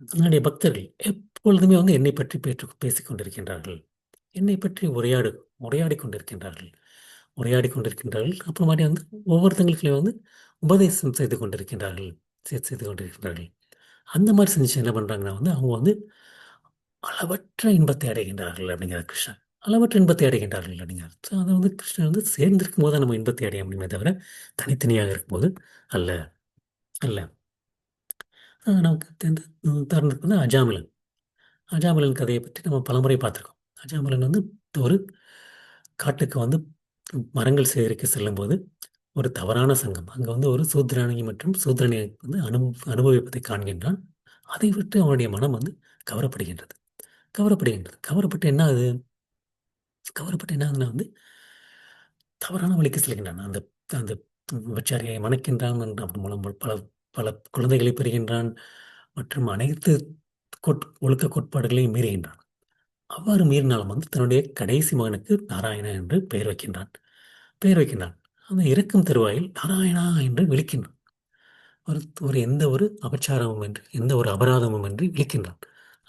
என்னுடைய பக்தர்கள் எப்பொழுதுமே வந்து என்னை பற்றி பேசிக் கொண்டிருக்கின்றார்கள். என்னை பற்றி உரையாடிக் கொண்டிருக்கின்றார்கள். உரையாடிக் கொண்டிருக்கின்றார்கள். அப்புறமாட்டி வந்து ஒவ்வொருத்தங்களுக்குள்ளயும் வந்து உபதேசம் செய்து கொண்டிருக்கின்றார்கள். செய்து கொண்டிருக்கின்றார்கள். அந்த மாரி செஞ்சு என்ன பண்றாங்கன்னா வந்து, அவங்க வந்து அளவற்ற இன்பத்தை அடைகின்றார்கள் அப்படிங்கிறார் கிருஷ்ணர். அளவற்ற இன்பத்தை அடைகின்றார்கள் அப்படிங்கிறார். ஸோ அத வந்து கிருஷ்ணர் வந்து சேர்ந்திருக்கும்போது தான் நம்ம இன்பத்தை அடைய முடியுமே தவிர, தனித்தனியாக இருக்கும்போது அல்ல, அல்ல. நமக்கு தெரிந்த உதாரணத்துக்கு வந்து அஜாமிலன். அஜாமிலன் கதைய பற்றி நம்ம பலமுறை பார்த்துருக்கோம். அஜாமிலன் வந்து ஒரு காட்டுக்கு வந்து மரங்கள் சேகரிக்க செல்லும்போது, ஒரு தவறான சங்கம். அங்க வந்து ஒரு சூத்திராணி மற்றும் சூத்திரனை வந்து அனுபவிப்பதை காண்கின்றான். அதை விட்டு அவனுடைய மனம் வந்து கவரப்படுகின்றது. கவரப்படுகின்றது. கவரப்பட்டு என்ன ஆகுதுன்னா வந்து, தவறான வழிக்கு செல்கின்றான். அந்த அந்த விபச்சாரியை மணக்கின்றான். அதன் மூலம் பல பல குழந்தைகளை பெறுகின்றான். மற்றும் அனைத்து ஒழுக்க கோட்பாடுகளையும் மீறுகின்றான். அவ்வாறு மீறினாலும் வந்து தன்னுடைய கடைசி மகனுக்கு நாராயணா என்று பெயர் வைக்கின்றான். பெயர் வைக்கின்றான். அந்த இறக்கும் தருவாயில் நாராயணா என்று விழிக்கின்றான். ஒரு ஒரு எந்த ஒரு அபச்சாரமும் இன்றி, எந்த ஒரு அபராதமும் இன்றி விழிக்கின்றான்.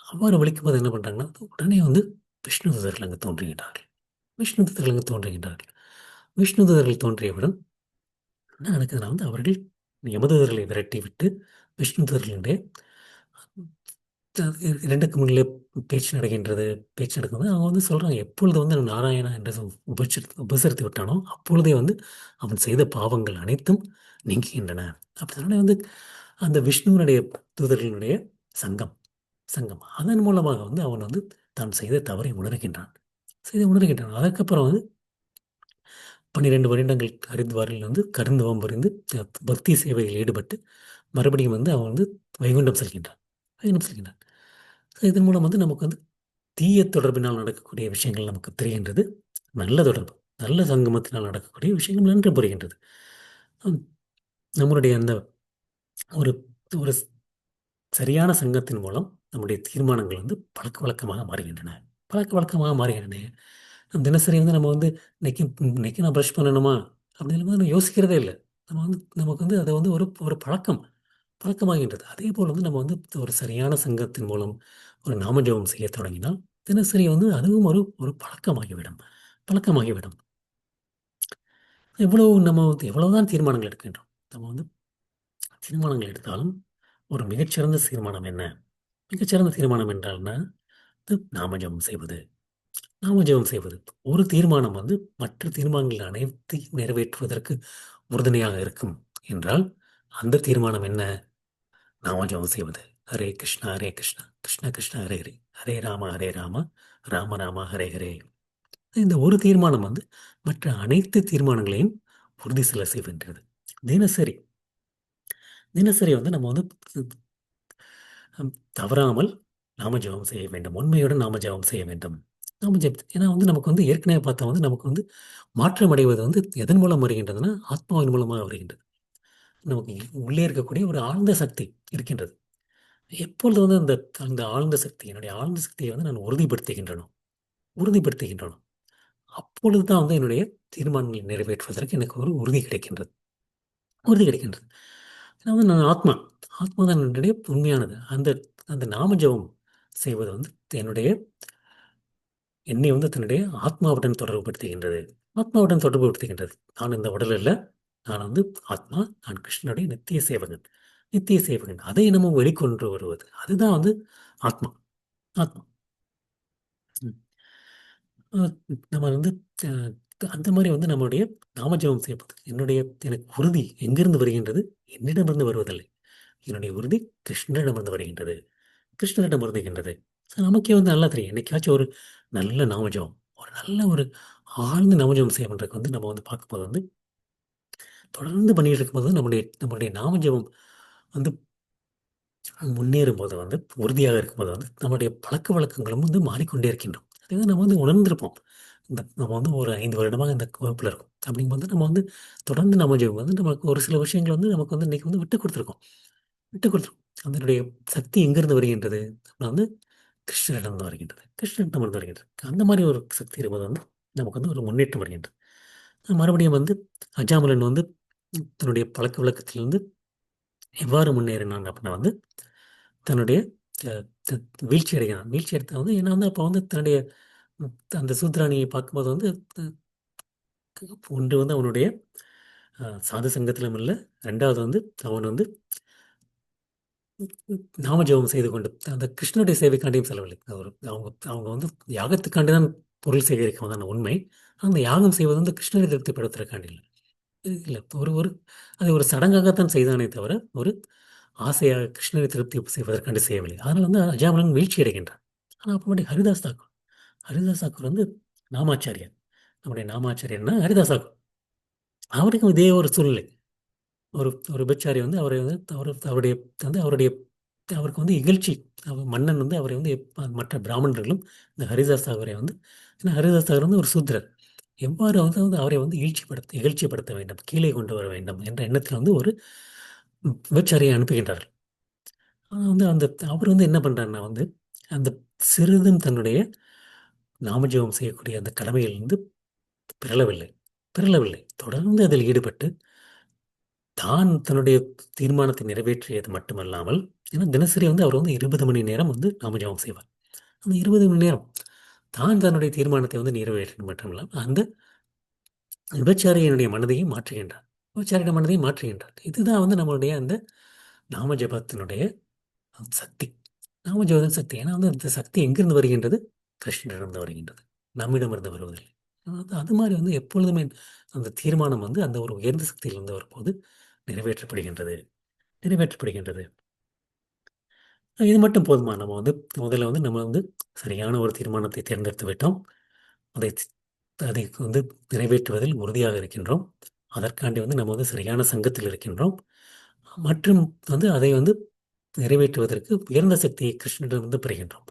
அவ்வாறு விழிக்கும்போது என்ன பண்றாங்கன்னா, உடனே வந்து விஷ்ணு தூதர்கள் அங்கு தோன்றுகின்றார்கள். விஷ்ணு தூதர்கள் அங்கு தோன்றுகின்றார்கள். விஷ்ணு தூதர்கள் தோன்றியவுடன் என்ன நடக்குதுன்னா வந்து அவர்கள் யமதூதர்களை விரட்டிவிட்டு விஷ்ணு தூதர்களுடைய 2க்கு முன்னிலே பேச்சு நடக்கின்றது. பேச்சு நடக்கும்போது அவங்க வந்து சொல்றாங்க, எப்பொழுது வந்து நாராயணா என்று உபசரித்து விட்டானோ, அப்பொழுதே வந்து அவன் செய்த பாவங்கள் அனைத்தும் நீங்குகின்றன. அப்படினாலே வந்து அந்த விஷ்ணுவினுடைய தூதர்களுடைய சங்கம் சங்கம். அதன் மூலமாக வந்து அவன் வந்து தான் செய்த தவறை உணர்கின்றான். உணர்கின்றான். அதற்கப்புறம் வந்து 12 வருடங்கள் ஹரித்வாரில் வந்து கருந்தவம் புரிந்து பக்தி சேவையில் ஈடுபட்டு மறுபடியும் வந்து அவன் வந்து வைகுண்டம் செல்கின்றான். வைகுண்டம் செல்கின்றான். இதன் மூலம் வந்து நமக்கு வந்து தீய தொடர்பினால் நடக்கக்கூடிய விஷயங்கள் நமக்கு தெரிகின்றது. நல்ல தொடர்பு, நல்ல சங்கமத்தினால் நடக்கக்கூடிய விஷயங்கள் நன்கு புரிகின்றது. ஹம், நம்மளுடைய அந்த ஒரு ஒரு சரியான சங்கத்தின் மூலம் நம்முடைய தீர்மானங்கள் வந்து பழக்கவழக்கமாக மாறுகின்றன. பழக்கவழக்கமாக மாறுகின்றன. தினசரி வந்து நம்ம வந்து இன்னைக்கு இன்னைக்கு நான் பிரஷ் பண்ணணுமா? அப்படின்னு வந்து நான் யோசிக்கிறதே இல்ல. நம்ம வந்து நமக்கு வந்து அது வந்து ஒரு ஒரு பழக்கமாகின்றது. அதேபோல வந்து நம்ம வந்து ஒரு சரியான சங்கத்தின் மூலம் ஒரு நாமஜெபம் செய்யத் தொடங்கினால், தினசரி வந்து அதுவும் ஒரு ஒரு பழக்கமாகிவிடும். பழக்கமாகிவிடும். எவ்வளவு நம்ம வந்து எவ்வளவுதான் தீர்மானங்கள் எடுக்கின்றோம். நம்ம வந்து தீர்மானங்கள் எடுத்தாலும், ஒரு மிகச்சிறந்த தீர்மானம் என்ன? மிகச்சிறந்த தீர்மானம் என்றால்னா, அது நாமஜெபம் செய்வது. நாமஜெபம் செய்வது. ஒரு தீர்மானம் வந்து மற்ற தீர்மானங்கள் அனைத்தையும் நிறைவேற்றுவதற்கு உறுதுணையாக இருக்கும் என்றால், அந்த தீர்மானம் என்ன? நாமஜெபம் செய்வது. ஹரே கிருஷ்ணா, ஹரே கிருஷ்ணா, கிருஷ்ண கிருஷ்ண ஹரே ஹரே, ஹரே ராம, ராம ராம ஹரே ஹரே. இந்த ஒரு தீர்மானம் வந்து மற்ற அனைத்து தீர்மானங்களையும் உறுதி செய்கின்றது. தினசரி தினசரி வந்து நம்ம வந்து தவறாமல் நாமஜெபம் செய்ய வேண்டும். உண்மையுடன் நாமஜெபம் செய்ய வேண்டும். ஏன்னா வந்து நமக்கு வந்து ஏற்கனவே பார்த்தா வந்து நமக்கு வந்து மாற்றம் அடைவது வந்து எதன் மூலம் வருகின்றதுன்னா, ஆத்மாவின் மூலமாக வருகின்றது. நமக்கு உள்ளே இருக்கக்கூடிய ஒரு ஆழ்ந்த சக்தி இருக்கின்றது. எப்பொழுது வந்து அந்த அந்த ஆழ்ந்த சக்தி, என்னுடைய ஆழ்ந்த சக்தியை வந்து நான் உறுதிப்படுத்துகின்றனோ, அப்பொழுது தான் வந்து என்னுடைய தீர்மானங்களை நிறைவேற்றுவதற்கு எனக்கு ஒரு உறுதி கிடைக்கின்றது. உறுதி கிடைக்கின்றது. ஏன்னா வந்து நான் ஆத்மா தான் என்னுடைய உண்மையானது. அந்த அந்த நாம ஜெபம் செய்வது வந்து என்னுடைய என்னை வந்து தன்னுடைய ஆத்மாவுடன் தொடர்புபடுத்துகின்றது. ஆத்மாவுடன் தொடர்புபடுத்துகின்றது. நான் இந்த உடல் அல்ல. நான் வந்து ஆத்மா. நான் கிருஷ்ணனுடைய நித்திய சேவகன். நித்திய சேவகன். அதை நம்ம வெளிக்கொண்டு வருவது. அதுதான் வந்து ஆத்மா. ஆத்மா. ம். அ நம்ம வந்து அ அந்த மாரி வந்து நம்முடைய நாமஜெபம் செய்வது. எனக்கு உறுதி எங்கிருந்து வருகின்றது? என்னிடமிருந்து வருவதில்லை. என்னுடைய உறுதி கிருஷ்ணரிடமிருந்து வருகின்றது. கிருஷ்ணரிடம் வருகின்றது. நமக்கே வந்து நல்லா தெரியும். என்னைக்காச்சும் ஒரு நல்ல நாமஜெபம், ஒரு நல்ல ஒரு ஆழ்ந்த நாமஜெபம் செய்யணுன்றதுக்கு வந்து நம்ம வந்து பார்க்கும்போது வந்து தொடர்ந்து பண்ணிட்டு இருக்கும்போது நம்முடைய நம்முடைய நாமஜெபம் வந்து முன்னேறும்போது வந்து உறுதியாக இருக்கும்போது வந்து நம்முடைய பழக்கவழக்கங்களும் வந்து மாறிக்கொண்டே இருக்கின்றோம். அதை வந்து நம்ம வந்து உணர்ந்திருப்போம். நம்ம வந்து ஒரு 5 வருடமாக இந்த வகுப்புல இருக்கோம். அப்படிங்கும்போது நம்ம வந்து தொடர்ந்து நாமஜெபம் வந்து நமக்கு ஒரு சில விஷயங்கள் வந்து நமக்கு வந்து இன்னைக்கு வந்து விட்டுக் குடுத்துருக்கோம். விட்டுக் குடுத்துருக்கோம். அதனுடைய சக்தி எங்கிருந்து வருகின்றது? அப்படின்னா வந்து கிருஷ்ணரிடமிருந்து வருகின்றது. கிருஷ்ணரிடமிருந்து வருகின்றது. அந்த மாரி ஒரு சக்தி இருப்பது வந்து நமக்கு வந்து ஒரு முன்னேற்றம் வருகின்றது. மறுபடியும் வந்து அஜாமலன் வந்து தன்னுடைய பழக்கவழக்கத்திலிருந்து எவ்வாறு முன்னேறினான் அப்படின்னா வந்து தன்னுடைய அ த வீழ்ச்சி அடைகிறான். வீழ்ச்சி அடைந்தது வந்து ஏன்னா வந்து அப்ப வந்து தன்னுடைய அந்த சூத்ராணியை பார்க்கும்போது வந்து ஒன்று வந்து அவனுடைய சாது சங்கத்திலும் இல்ல. 2வது வந்து அவன் வந்து நாமஜெபம் செய்து கொண்டு அந்த கிருஷ்ணனுடைய சேவைக்காண்டியும் செலவில்லை. அவங்க அவங்க வந்து யாகத்துக்காண்டி தான் பொருள் சேகரிக்க வந்தான உண்மை. அந்த யாகம் செய்வது வந்து கிருஷ்ணரை திருப்திப்படுத்துறதுக்காண்டி இல்ல. இல்ல ஒரு ஒரு அதை ஒரு சடங்காகத்தான் செய்தானே தவிர, ஒரு ஆசையாக கிருஷ்ணரை திருப்தி செய்வதற்காண்டி செய்யவில்லை. அதனால வந்து அஜாமிலன் வீழ்ச்சி அடைகின்றான். ஆனா அப்புறமேட்டு ஹரிதாஸ் தாக்கூர் வந்து நாமாச்சாரியார். நம்முடைய நாமாச்சாரியர்னா ஹரிதாஸ் தாக்கூர். அவருக்கும் இதே ஒரு சூழ்நிலை. ஒரு ஒரு விபச்சாரி வந்து அவரை வந்து அவருடைய வந்து அவருடைய அவருக்கு வந்து இகழ்ச்சி. மன்னன் வந்து அவரை வந்து மற்ற பிராமணர்களும் இந்த ஹரிதாஸ் தாகூரை வந்து ஏன்னா ஹரிதாஸ் தாகூர் வந்து ஒரு சூத்திரர். எவ்வாறு வந்து வந்து அவரை வந்து இகழ்ச்சிப்படுத்த வேண்டும், கீழே கொண்டு வர வேண்டும் என்ற எண்ணத்தில் வந்து ஒரு விபச்சாரியை அனுப்புகின்றார்கள். ஆனா வந்து அவர் வந்து என்ன பண்றாருன்னா வந்து, அந்த சிறிதும் தன்னுடைய நாமஜெபம் செய்யக்கூடிய அந்த கடமையிலிருந்து பிறழவில்லை பிறழவில்லை. தொடர்ந்து அதில் ஈடுபட்டு தான் தன்னுடைய தீர்மானத்தை நிறைவேற்றியது மட்டுமல்லாமல், ஏன்னா தினசரி வந்து அவர் வந்து 20 மணி நேரம் வந்து நாமஜெபம் செய்வார். அந்த 20 மணி நேரம் தான் தன்னுடைய தீர்மானத்தை வந்து நிறைவேற்றியது மட்டுமில்லாமல், அந்த விபச்சாரியினுடைய மனதையும் மாற்றுகின்றார். விபச்சாரியின் மனதையும் மாற்றுகின்றார். இதுதான் வந்து நம்மளுடைய அந்த நாம ஜெபத்தினுடைய சக்தி. நாமஜோதன் சக்தி. ஏன்னா வந்து இந்த சக்தி எங்கிருந்து வருகின்றது? கிருஷ்ணரிடமிருந்து வருகின்றது, நம்மிடமிருந்து வருவதில்லை. அது மாதிரி வந்து எப்பொழுதுமே அந்த தீர்மானம் வந்து அந்த ஒரு உயர்ந்த சக்தியிலிருந்து வரும்போது நிறைவேற்றப்படுகின்றது, நிறைவேற்றப்படுகின்றது. இது மட்டும் போதுமா? நம்ம வந்து முதல்ல வந்து நம்ம வந்து சரியான ஒரு தீர்மானத்தை தேர்ந்தெடுத்து விட்டோம். அதை அதை வந்து நிறைவேற்றுவதில் உறுதியாக இருக்கின்றோம். அதற்காண்டி வந்து நம்ம வந்து சரியான சங்கத்தில் இருக்கின்றோம். மற்றும் வந்து அதை வந்து நிறைவேற்றுவதற்கு உயர்ந்த சக்தியை கிருஷ்ணனிடமிருந்து பெறுகின்றோம்.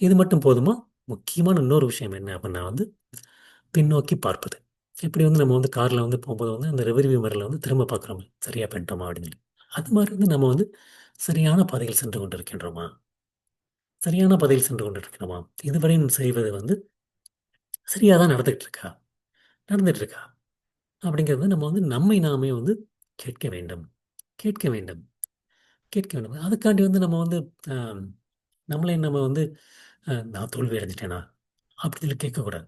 இது மட்டும் போதுமா? முக்கியமான இன்னொரு விஷயம் என்ன அப்படின்னா வந்து பின்னோக்கி பார்ப்பது. இப்படி வந்து நம்ம வந்து கார்ல வந்து போகும்போது வந்து அந்த ரெவர்வியூ மிரர்ல வந்து திரும்ப பார்க்குறோம். சரியா பண்ணிட்டோமா அப்படின்னு சொல்லி. அது மாதிரி வந்து நம்ம வந்து சரியான பாதையில் சென்று கொண்டிருக்கின்றோமா? சரியான பாதையில் சென்று கொண்டிருக்கிறோமா? இதுவரை நம்ம செய்வது வந்து சரியா தான் நடந்துட்டு இருக்கா? நடந்துட்டு இருக்கா? அப்படிங்கிறது நம்ம வந்து நம்மை நாமே வந்து கேட்க வேண்டும். கேட்க வேண்டும். கேட்க வேண்டும். அதுக்காண்டி வந்து நம்ம வந்து அ நம்மளே நம்ம வந்து நான் தோல்வி அடைஞ்சுட்டேனா? அப்படி சொல்லி கேட்கக்கூடாது.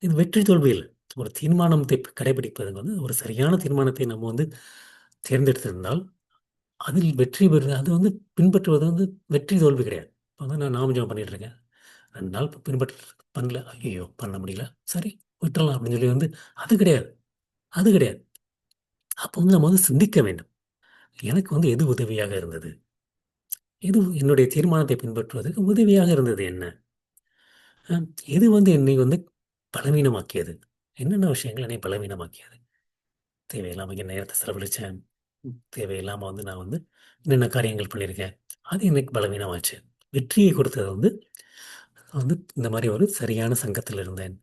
இது வெற்றி தோல்வி இல்ல. ஒரு தீர்மானத்தை கடைபிடிப்பது வந்து ஒரு சரியான தீர்மானத்தை நம்ம வந்து தேர்ந்தெடுத்திருந்தால், அதில் வெற்றி பெறுவது அது வந்து பின்பற்றுவது வந்து வெற்றி தோல்வி கிடையாது. இப்ப வந்து நான் நாமஜெபம் பண்ணிட்டு இருக்கேன். 2 நாள் பண்ணல. ஐய்யய்யோ! பண்ண முடியல. சரி விட்டுறலாம் அப்படின்னு சொல்லி வந்து அது கிடையாது. அது கிடையாது. அப்போ வந்து நம்ம வந்து சிந்திக்க வேண்டும். எனக்கு வந்து எது உதவியாக இருந்தது? எது என்னுடைய தீர்மானத்தை பின்பற்றுவதற்கு உதவியாக இருந்தது என்ன? அ எது வந்து என்னை வந்து பலவீனமாக்கியது? என்னென்ன விஷயங்கள் என்னை பலவீனமாக்கியது? தேவையில்லாம என் நேரத்த செலவழிச்சேன். தேவையில்லாம வந்து நான் வந்து என்னென்ன காரியங்கள் பண்ணியிருக்கேன். அது எனக்கு பலவீனமாச்சு. வெற்றியை கொடுத்தது வந்து வந்து இந்த மாரி ஒரு சரியான சங்கத்தில் இருந்தேன்.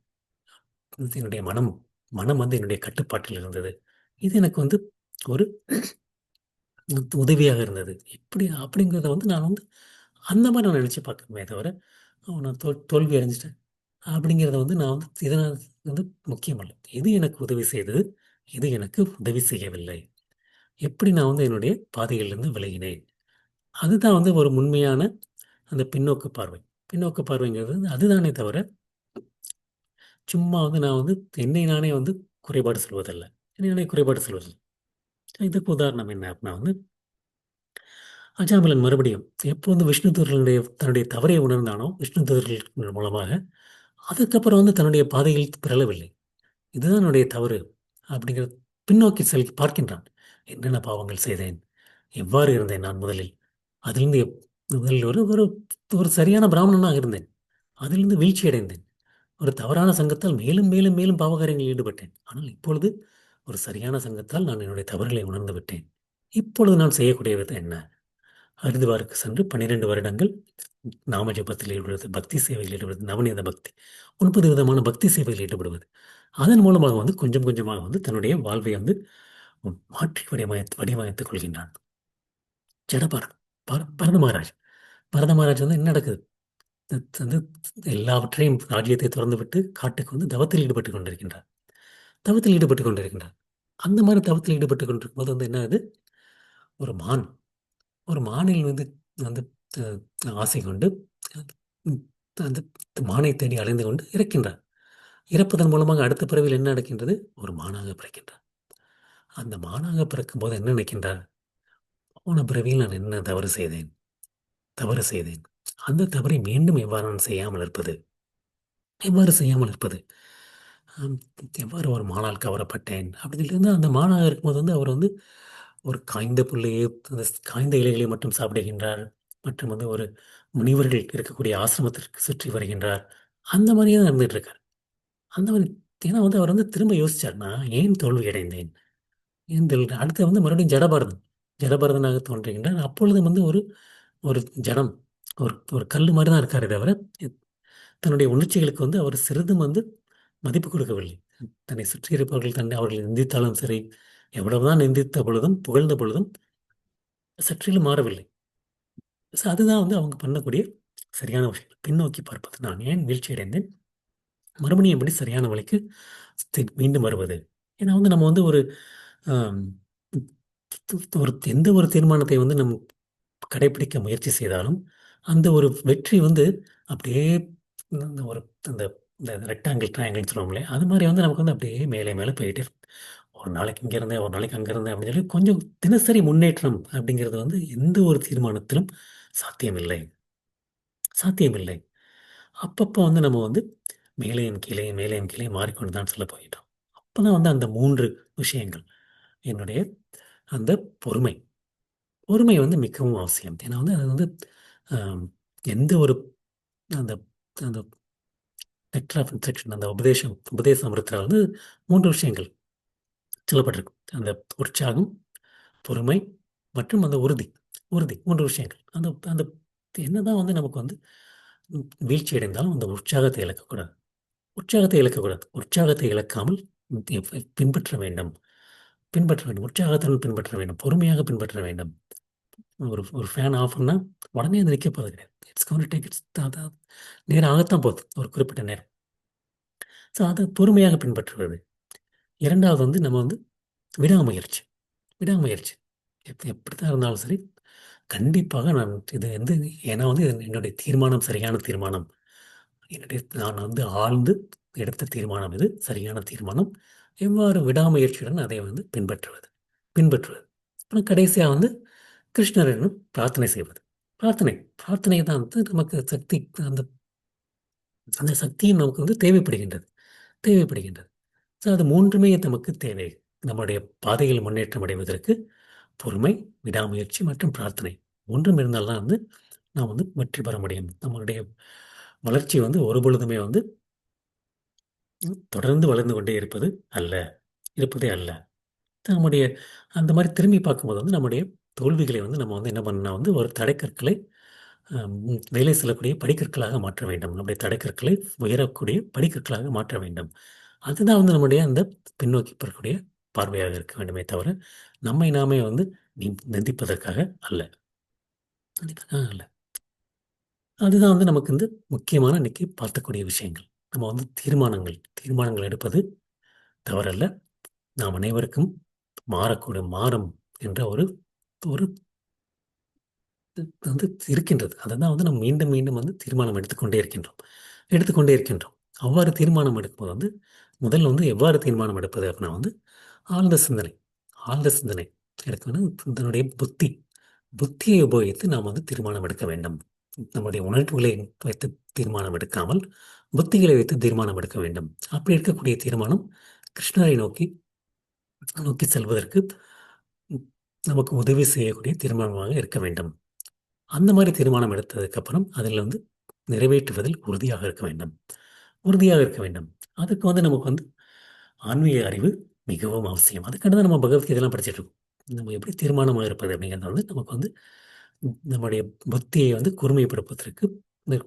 என்னுடைய மனம் மனம் வந்து என்னுடைய கட்டுப்பாட்டில் இருந்தது. இது எனக்கு வந்து ஒரு உதவியாக இருந்தது. இப்படி அப்படிங்கிறத வந்து நான் வந்து அந்த மாரி நான் நினைச்சு பார்க்கணுமே தவிர, நான் தோல்வி அடைஞ்சுட்டேன் அப்படிங்கிறத வந்து நான் வந்து இதனால் வந்து முக்கியமல்ல. எது எனக்கு உதவி செய்தது? எது எனக்கு உதவி செய்யவில்லை? எப்படி நான் வந்து என்னுடைய பாதையிலிருந்து விலகினேன்? அதுதான் வந்து ஒரு உண்மையான அந்த பின்னோக்கு பார்வை. பின்னோக்கு பார்வைங்கிறது வந்து அதுதானே தவிர, சும்மா வந்து நான் வந்து என்னை நானே வந்து குறைபாடு சொல்வதல்ல. என்னை நானே குறைபாடு சொல்வதில்ல. இதுக்கு உதாரணம் என்ன அப்படின்னா வந்து, அஜாமிலன் மறுபடியும் எப்போ வந்து விஷ்ணு தூதர்களுடைய தன்னுடைய தவறை உணர்ந்தானோ, விஷ்ணு தூதர்கள் மூலமாக, அதுக்கப்புறம் வந்து தன்னுடைய பாதையில் பிறழவில்லை. இதுதான் என்னுடைய தவறு அப்படிங்கிறது பின்னோக்கி பார்க்கின்றான். என்னென்ன பாவங்கள் செய்தேன்? எவ்வாறு இருந்தேன் நான் முதலில்? அதிலிருந்து முதலில் ஒரு ஒரு ஒரு சரியான பிராமணனாக இருந்தேன். அதிலிருந்து வீழ்ச்சி அடைந்தேன். ஒரு தவறான சங்கத்தால் மேலும் மேலும் மேலும் பாவகாரியங்களில் ஈடுபட்டேன். ஆனால் இப்பொழுது ஒரு சரியான சங்கத்தால் நான் என்னுடைய தவறுகளை உணர்ந்து விட்டேன். இப்பொழுது நான் செய்யக்கூடியது என்ன? ஹரித்வாருக்கு சென்று 12 வருடங்கள் நாம ஜெபத்தில் ஈடுபடுவது, பக்தி சேவையில் ஈடுபடுவது, நவநீத பக்தி. 9 விதமான பக்தி சேவையில் ஈடுபடுவது. அதன் மூலமாக வந்து கொஞ்சம் கொஞ்சமாக வந்து தன்னுடைய வாழ்வை வந்து மாற்றி வடிவமைத்துக் கொள்கின்றான். ஜடபாரத். பரத மகாராஜ். பரத மகாராஜ் வந்து என்ன நடக்குது? வந்து எல்லாவற்றையும் ராஜ்யத்தை துறந்துவிட்டு காட்டுக்கு வந்து தவத்தில் ஈடுபட்டுக் கொண்டிருக்கின்றார். தவத்தில் ஈடுபட்டுக் கொண்டிருக்கின்றார். அந்த மாரி தவத்தில் ஈடுபட்டுக் கொண்டிருக்கும்போது வந்து என்ன ஆகுது? ஒரு மான். ஒரு மானில் வந்து வந்து ஆசை கொண்டு ம் அந்த மானை தேடி அலைந்து கொண்டு இறக்கின்றார். இறப்பதன் மூலமாக அடுத்த பிறவியில் என்ன நடக்கின்றது? ஒரு மானாக பிறக்கின்றார். அந்த மானாக பிறக்கும்போது என்ன நினைக்கின்றார்? போன பிறவியில் நான் என்ன தவறு செய்தேன்? தவறு செய்தேன். அந்த தவறை மீண்டும் எவ்வாறு நான் செய்யாமல் இருப்பது? எவ்வாறு செய்யாமல் இருப்பது? ஆம், எவ்வாறு ஒரு மானால் கவரப்பட்டேன் அப்படின்னு சொல்லி வந்து அந்த மானாக இருக்கும்போது வந்து அவர் வந்து ஒரு காய்ந்த புல்லையே அந்த காய்ந்த இலைகளை மட்டும் சாப்பிடுகின்றார். மற்றும் வந்து ஒரு முனிவர்கள் இருக்கக்கூடிய ஆசிரமத்திற்கு சுற்றி வருகின்றார். அந்த மாதிரியே தான் இருந்துட்டு இருக்கார். அந்த மாதிரி ஏன்னா வந்து அவர் வந்து திரும்ப யோசிச்சார். நான் ஏன் தோல்வி அடைந்தேன்? ஏன் அடுத்து வந்து மறுபடியும் ஜடபாரதன். ஜடபாரதனாக தோன்றுகின்றார். அப்பொழுது வந்து ஒரு ஒரு ஜடம். ஒரு ஒரு கல்லு மாரி தான் இருக்காரே தவிர, தன்னுடைய உணர்ச்சிகளுக்கு வந்து அவர் சிறிதும் வந்து மதிப்பு கொடுக்கவில்லை. தன்னை சுற்றி இருப்பவர்கள் அவர்கள் நிந்தித்தாலும் சரி, எவ்வளவுதான் நிந்தித்த பொழுதும், புகழ்ந்த பொழுதும் சற்றிலும் மாறவில்லை. அதுதான் வந்து அவங்க பண்ணக்கூடிய சரியான விஷயம். பின்னோக்கி பார்ப்பது. நான் ஏன் வீழ்ச்சி அடைந்தேன்? மறுபடியும் எப்படி சரியான வழிக்கு மீண்டும் வருவது? ஏன்னா வந்து நம்ம வந்து ஒரு ஆம், ஒரு எந்த ஒரு தீர்மானத்தை வந்து நம்ம கடைப்பிடிக்க முயற்சி செய்தாலும், அந்த ஒரு வெற்றி வந்து அப்படியே இந்த ஒரு அந்த இந்த ரெக்டாங்கிள், ட்ரையாங்கிள்ன்னு சொல்லுவோம்ல, அது மாரி வந்து நமக்கு வந்து அப்படியே மேலே மேலே போயிட்டே இருக்கும். ஒரு நாளைக்கு இங்க இருந்தேன், ஒரு நாளைக்கு அங்க இருந்தேன் அப்படின்னு சொல்லி கொஞ்சம் தினசரி முன்னேற்றம் அப்படிங்கிறது வந்து எந்த ஒரு தீர்மானத்திலும் சாத்தியமில்லை. சாத்தியமில்லை. அப்பப்போ வந்து நம்ம வந்து மேலேயும் கீழே மேலேயும் கீழே மாறிக்கொண்டு தான் சொல்ல போயிட்டோம். அப்பதான் வந்து அந்த 3 விஷயங்கள் என்னுடைய அந்த பொறுமை. பொறுமை வந்து மிகவும் அவசியம். ஏன்னா வந்து அது வந்து அம் எந்த ஒரு அந்த அந்த நெக்டர் ஆஃப் இன்ஸ்ட்ரக்ஷன் அந்த உபதேச அமிர்தத்துல வந்து 3 விஷயங்கள் சொல்லப்பட்டிருக்கு. அந்த உற்சாகம், பொறுமை மற்றும் அந்த உறுதி. உறுதி 3 விஷயங்கள். அந்த அந்த என்னதான் வந்து நமக்கு வந்து வீழ்ச்சி அடைந்தாலும் அந்த உற்சாகத்தை இழக்கக்கூடாது. உற்சாகத்தை இழக்கக்கூடாது. உற்சாகத்தை இழக்காமல் பின்பற்ற வேண்டும். பின்பற்ற வேண்டும். உற்சாகத்துடன் பின்பற்ற வேண்டும். பொறுமையாக பின்பற்ற வேண்டும். ஒரு ஒரு ஃபேன் ஆஃப் பண்ணா உடனே அது நிக்க போறது கிடையாது. It's going to take it's நேரம் ஆகத்தான் போகுது. ஒரு குறிப்பிட்ட நேரம். ஸோ அத பொறுமையாக பின்பற்றுவது. 2வது வந்து நம்ம வந்து விடாமுயற்சி. விடாமுயற்சி. எப்படித்தான் இருந்தாலும் சரி, கண்டிப்பாக நான் இது வந்து ஏன்னா வந்து இது என்னுடைய தீர்மானம் சரியான தீர்மானம். நான் வந்து ஆழ்ந்து எடுத்த தீர்மானம் இது. சரியான தீர்மானம். எவ்வாறு விடாமுயற்சியுடன் அதை வந்து பின்பற்றுவது. பின்பற்றுவது. அப்புறம் கடைசியா வந்து கிருஷ்ணரிடம் பிரார்த்தனை செய்வது. பிரார்த்தனை. பிரார்த்தனை தான் வந்து நமக்கு சக்தி அந்த அந்த சக்தியும் நமக்கு வந்து தேவைப்படுகின்றது. தேவைப்படுகின்றது. ஸோ அது 3மே நமக்கு தேவை. நம்முடைய பாதையில் முன்னேற்றம் அடைவதற்கு பொறுமை, விடாமுயற்சி மற்றும் பிரார்த்தனை. 3ம் இருந்தால் தான் வந்து நாம் வந்து வெற்றி பெற முடியும். நம்மளுடைய வளர்ச்சி வந்து ஒருபொழுதுமே வந்து தொடர்ந்து வளர்ந்து கொண்டே இருப்பது அல்ல. இருப்பதே அல்ல. நம்முடைய அந்த மாரி திரும்பி பார்க்கும்போது வந்து நம்முடைய தோல்விகளை வந்து நம்ம வந்து என்ன பண்ணணும்னா வந்து ஒரு தடைக்கற்களை மேலே செல்லக்கூடிய படிக்கற்களாக மாற்ற வேண்டும். நம்முடைய தடைக்கற்களை உயரக்கூடிய படிக்கற்களாக மாற்ற வேண்டும். அதுதான் வந்து நம்முடைய அந்த பின்னோக்கி பார்க்கக்கூடிய பார்வையாக இருக்க வேண்டுமே தவிர, நம்மை நாமே வந்து நிந்திப்பதற்காக அல்ல. நிந்திப்பதற்காக அல்ல. அதுதான் வந்து நமக்கு வந்து முக்கியமான இன்னைக்கு பார்க்கக்கூடிய விஷயங்கள். நம்ம வந்து தீர்மானங்கள் எடுப்பது தவறல்ல. நாம் அனைவருக்கும் மாறும் என்ற ஒரு ஒரு வந்து இருக்கின்றது. அததான் வந்து நம்ம மீண்டும், மீண்டும் வந்து தீர்மானம் எடுத்துக்கொண்டே இருக்கின்றோம். எடுத்துக்கொண்டே இருக்கின்றோம். அவ்வாறு தீர்மானம் எடுக்கும்போது வந்து, முதல்ல வந்து எவ்வாறு தீர்மானம் எடுப்பது அப்படின்னா வந்து, ஆழ்ந்த சிந்தனை. ஆழ்ந்த சிந்தனை எடுக்கணும். இதனுடைய புத்தியை உபயோகித்து நாம் வந்து தீர்மானம் எடுக்க வேண்டும். நம்முடைய உணர்வுகளை வைத்து தீர்மானம் எடுக்காமல், புத்திகளை வைத்து தீர்மானம் எடுக்க வேண்டும். அப்படி எடுக்கக்கூடிய தீர்மானம் கிருஷ்ணரை நோக்கி நோக்கி செல்வதற்கு ம், நமக்கு உதவி செய்யக்கூடிய தீர்மானமாக இருக்க வேண்டும். அந்த மாரி தீர்மானம் எடுத்ததுக்கப்புறம், அதில வந்து நிறைவேற்றுவதில் உறுதியாக இருக்க வேண்டும். உறுதியாக இருக்க வேண்டும். அதுக்கு வந்து நமக்கு வந்து ஆன்மீக அறிவு மிகவும் அவசியம். அதுக்காக தான் நம்ம பகவத்கீதைலாம் படிச்சுட்டு இருக்கோம். நம்ம எப்படி தீர்மானமா இருப்பது அப்படிங்கிறது வந்து நமக்கு வந்து நம்முடைய புத்தியை வந்து கூர்மைப்படுத்துவதற்கு இந்த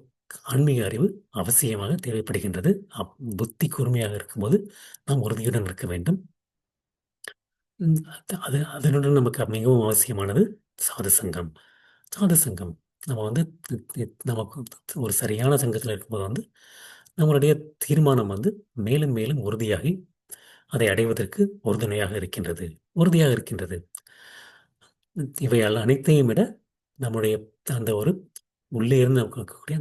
ஆன்மீக அறிவு அவசியமாக தேவைப்படுகின்றது. புத்தி கூர்மையாக இருக்கும்போது நாம் உறுதியுடன் இருக்க வேண்டும். அதனுடன் நமக்கு மிகவும் அவசியமானது சாது சங்கம். சாது சங்கம். நம்ம வந்து நமக்கு ஒரு சரியான சங்கத்தில் இருக்கும்போது வந்து நம்மளுடைய தீர்மானம் வந்து மேலும் மேலும் உறுதியாகி அதை அடைவதற்கு உறுதுணையாக இருக்கின்றது. உறுதியாக இருக்கின்றது. இவையால் அனைத்தையும் விட நம்முடைய அந்த ஒரு உள்ளே இருந்து நமக்கு இருக்கக்கூடிய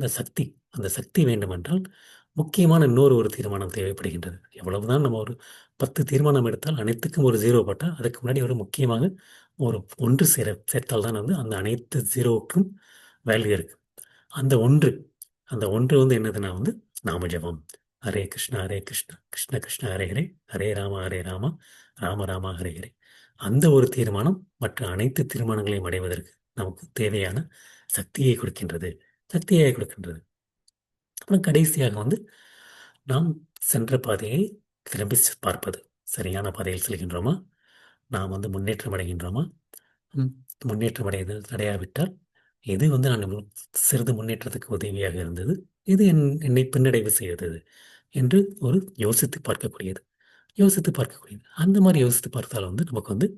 அந்த சக்தி வேண்டுமென்றால் முக்கியமான ஒரு தீர்மானம் தேவைப்படுகின்றது. எவ்வளவுதான் நம்ம ஒரு 10 தீர்மானம் எடுத்தால் அனைத்துக்கும் ஒரு 0 போட்டால் அதுக்கு முன்னாடி ஒரு முக்கியமாக ஒரு 1 சேர்த்தால் தான் வந்து அந்த அனைத்து 0க்கும் வேல்யூ இருக்கு. அந்த 1 அந்த 1 வந்து என்னதுன்னா வந்து நாம ஜெபம். ஹரே கிருஷ்ணா, கிருஷ்ண கிருஷ்ண ஹரே ஹரே, ஹரே ராமா, ராம ராமா ஹரே ஹரே. அந்த ஒரு தீர்மானம் மற்ற அனைத்து தீர்மானங்களையும் அடைவதற்கு நமக்கு தேவையான சக்தியை கொடுக்கின்றது. சக்தியை கொடுக்கின்றது. அப்புறம் கடைசியாக வந்து நாம் சென்ற பாதையை திரும்பி பார்ப்பது. சரியான பாதையில் செல்கின்றோமா? நாம் வந்து முன்னேற்றம் அடைகின்றோமா? ம். முன்னேற்றம் அடையாவிட்டால், எது வந்து சிறிது முன்னேற்றத்துக்கு உதவியாக இருந்தது? எது என்னை பின்னடைவு செய்தது? என்று ஒரு யோசித்து பார்க்கக்கூடியது. யோசித்து பார்க்கக்கூடியது. அந்த மாரி யோசித்து பார்த்தால் வந்து நமக்கு வந்து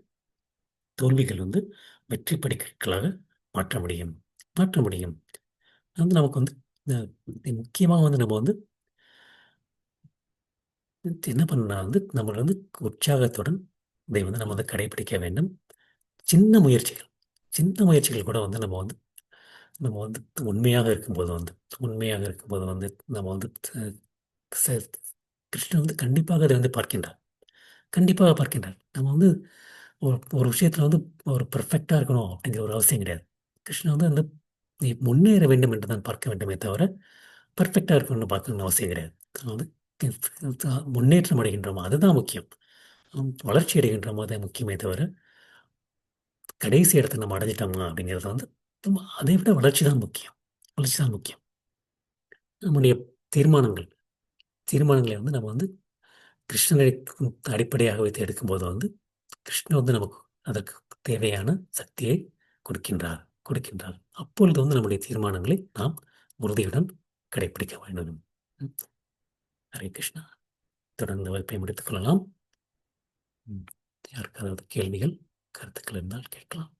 தோல்விகள் வந்து வெற்றி படிக்கற்களாக மாற்ற முடியும். மாற்ற முடியும். வந்து நமக்கு வந்து முக்கியமா வந்து நம்ம வந்து என்ன பண்ணணும்னா வந்து நம்ம வந்து உற்சாகத்துடன் இதை வந்து நம்ம வந்து கடைபிடிக்க வேண்டும். சின்ன முயற்சிகள் சின்ன முயற்சிகள் கூட வந்து நம்ம வந்து உண்மையாக இருக்கும்போது வந்து நம்ம வந்து ச கிருஷ்ணன் வந்து கண்டிப்பாக அதை வந்து பார்க்கின்றார். கண்டிப்பாக பார்க்கின்றார். நம்ம வந்து ஒரு ஒரு விஷயத்துல வந்து ஒரு பெர்ஃபெக்ட்டா இருக்கணும் அப்படிங்கிற ஒரு அவசியம் கிடையாது. கிருஷ்ணன் வந்து அந்த நீ முன்னேற வேண்டும் என்று தான் பார்க்க வேண்டுமே தவிர பர்ஃபெக்டாக இருக்கணும்னு பார்க்கணும்னு அவசியம் கிடையாது. அதாவது முன்னேற்றம் அடைகின்றோமா அதுதான் முக்கியம். வளர்ச்சி அடைகின்றோமா அது முக்கியமே தவிர கடைசி இடத்த நம்ம அடைஞ்சிட்டோமா அப்படிங்கிறது வந்து அதை விட வளர்ச்சி தான் முக்கியம். வளர்ச்சி தான் முக்கியம். நம்முடைய தீர்மானங்கள் தீர்மானங்களை வந்து நம்ம வந்து கிருஷ்ணனை அடிப்படையாக வைத்து எடுக்கும்போது வந்து கிருஷ்ணன் வந்து நமக்கு அதற்கு தேவையான சக்தியை கொடுக்கின்றார் கொடுக்கின்றார். அப்பொழுது வந்து நம்முடைய தீர்மானங்களை நாம் உறுதியுடன் கடைபிடிக்க வேண்டும். ம். ஹரே கிருஷ்ணா. தொடர்ந்து வகுப்பை முடித்துக் கொள்ளலாம். யாருக்காவது கேள்விகள் கருத்துக்கள் இருந்தால் கேட்கலாம்.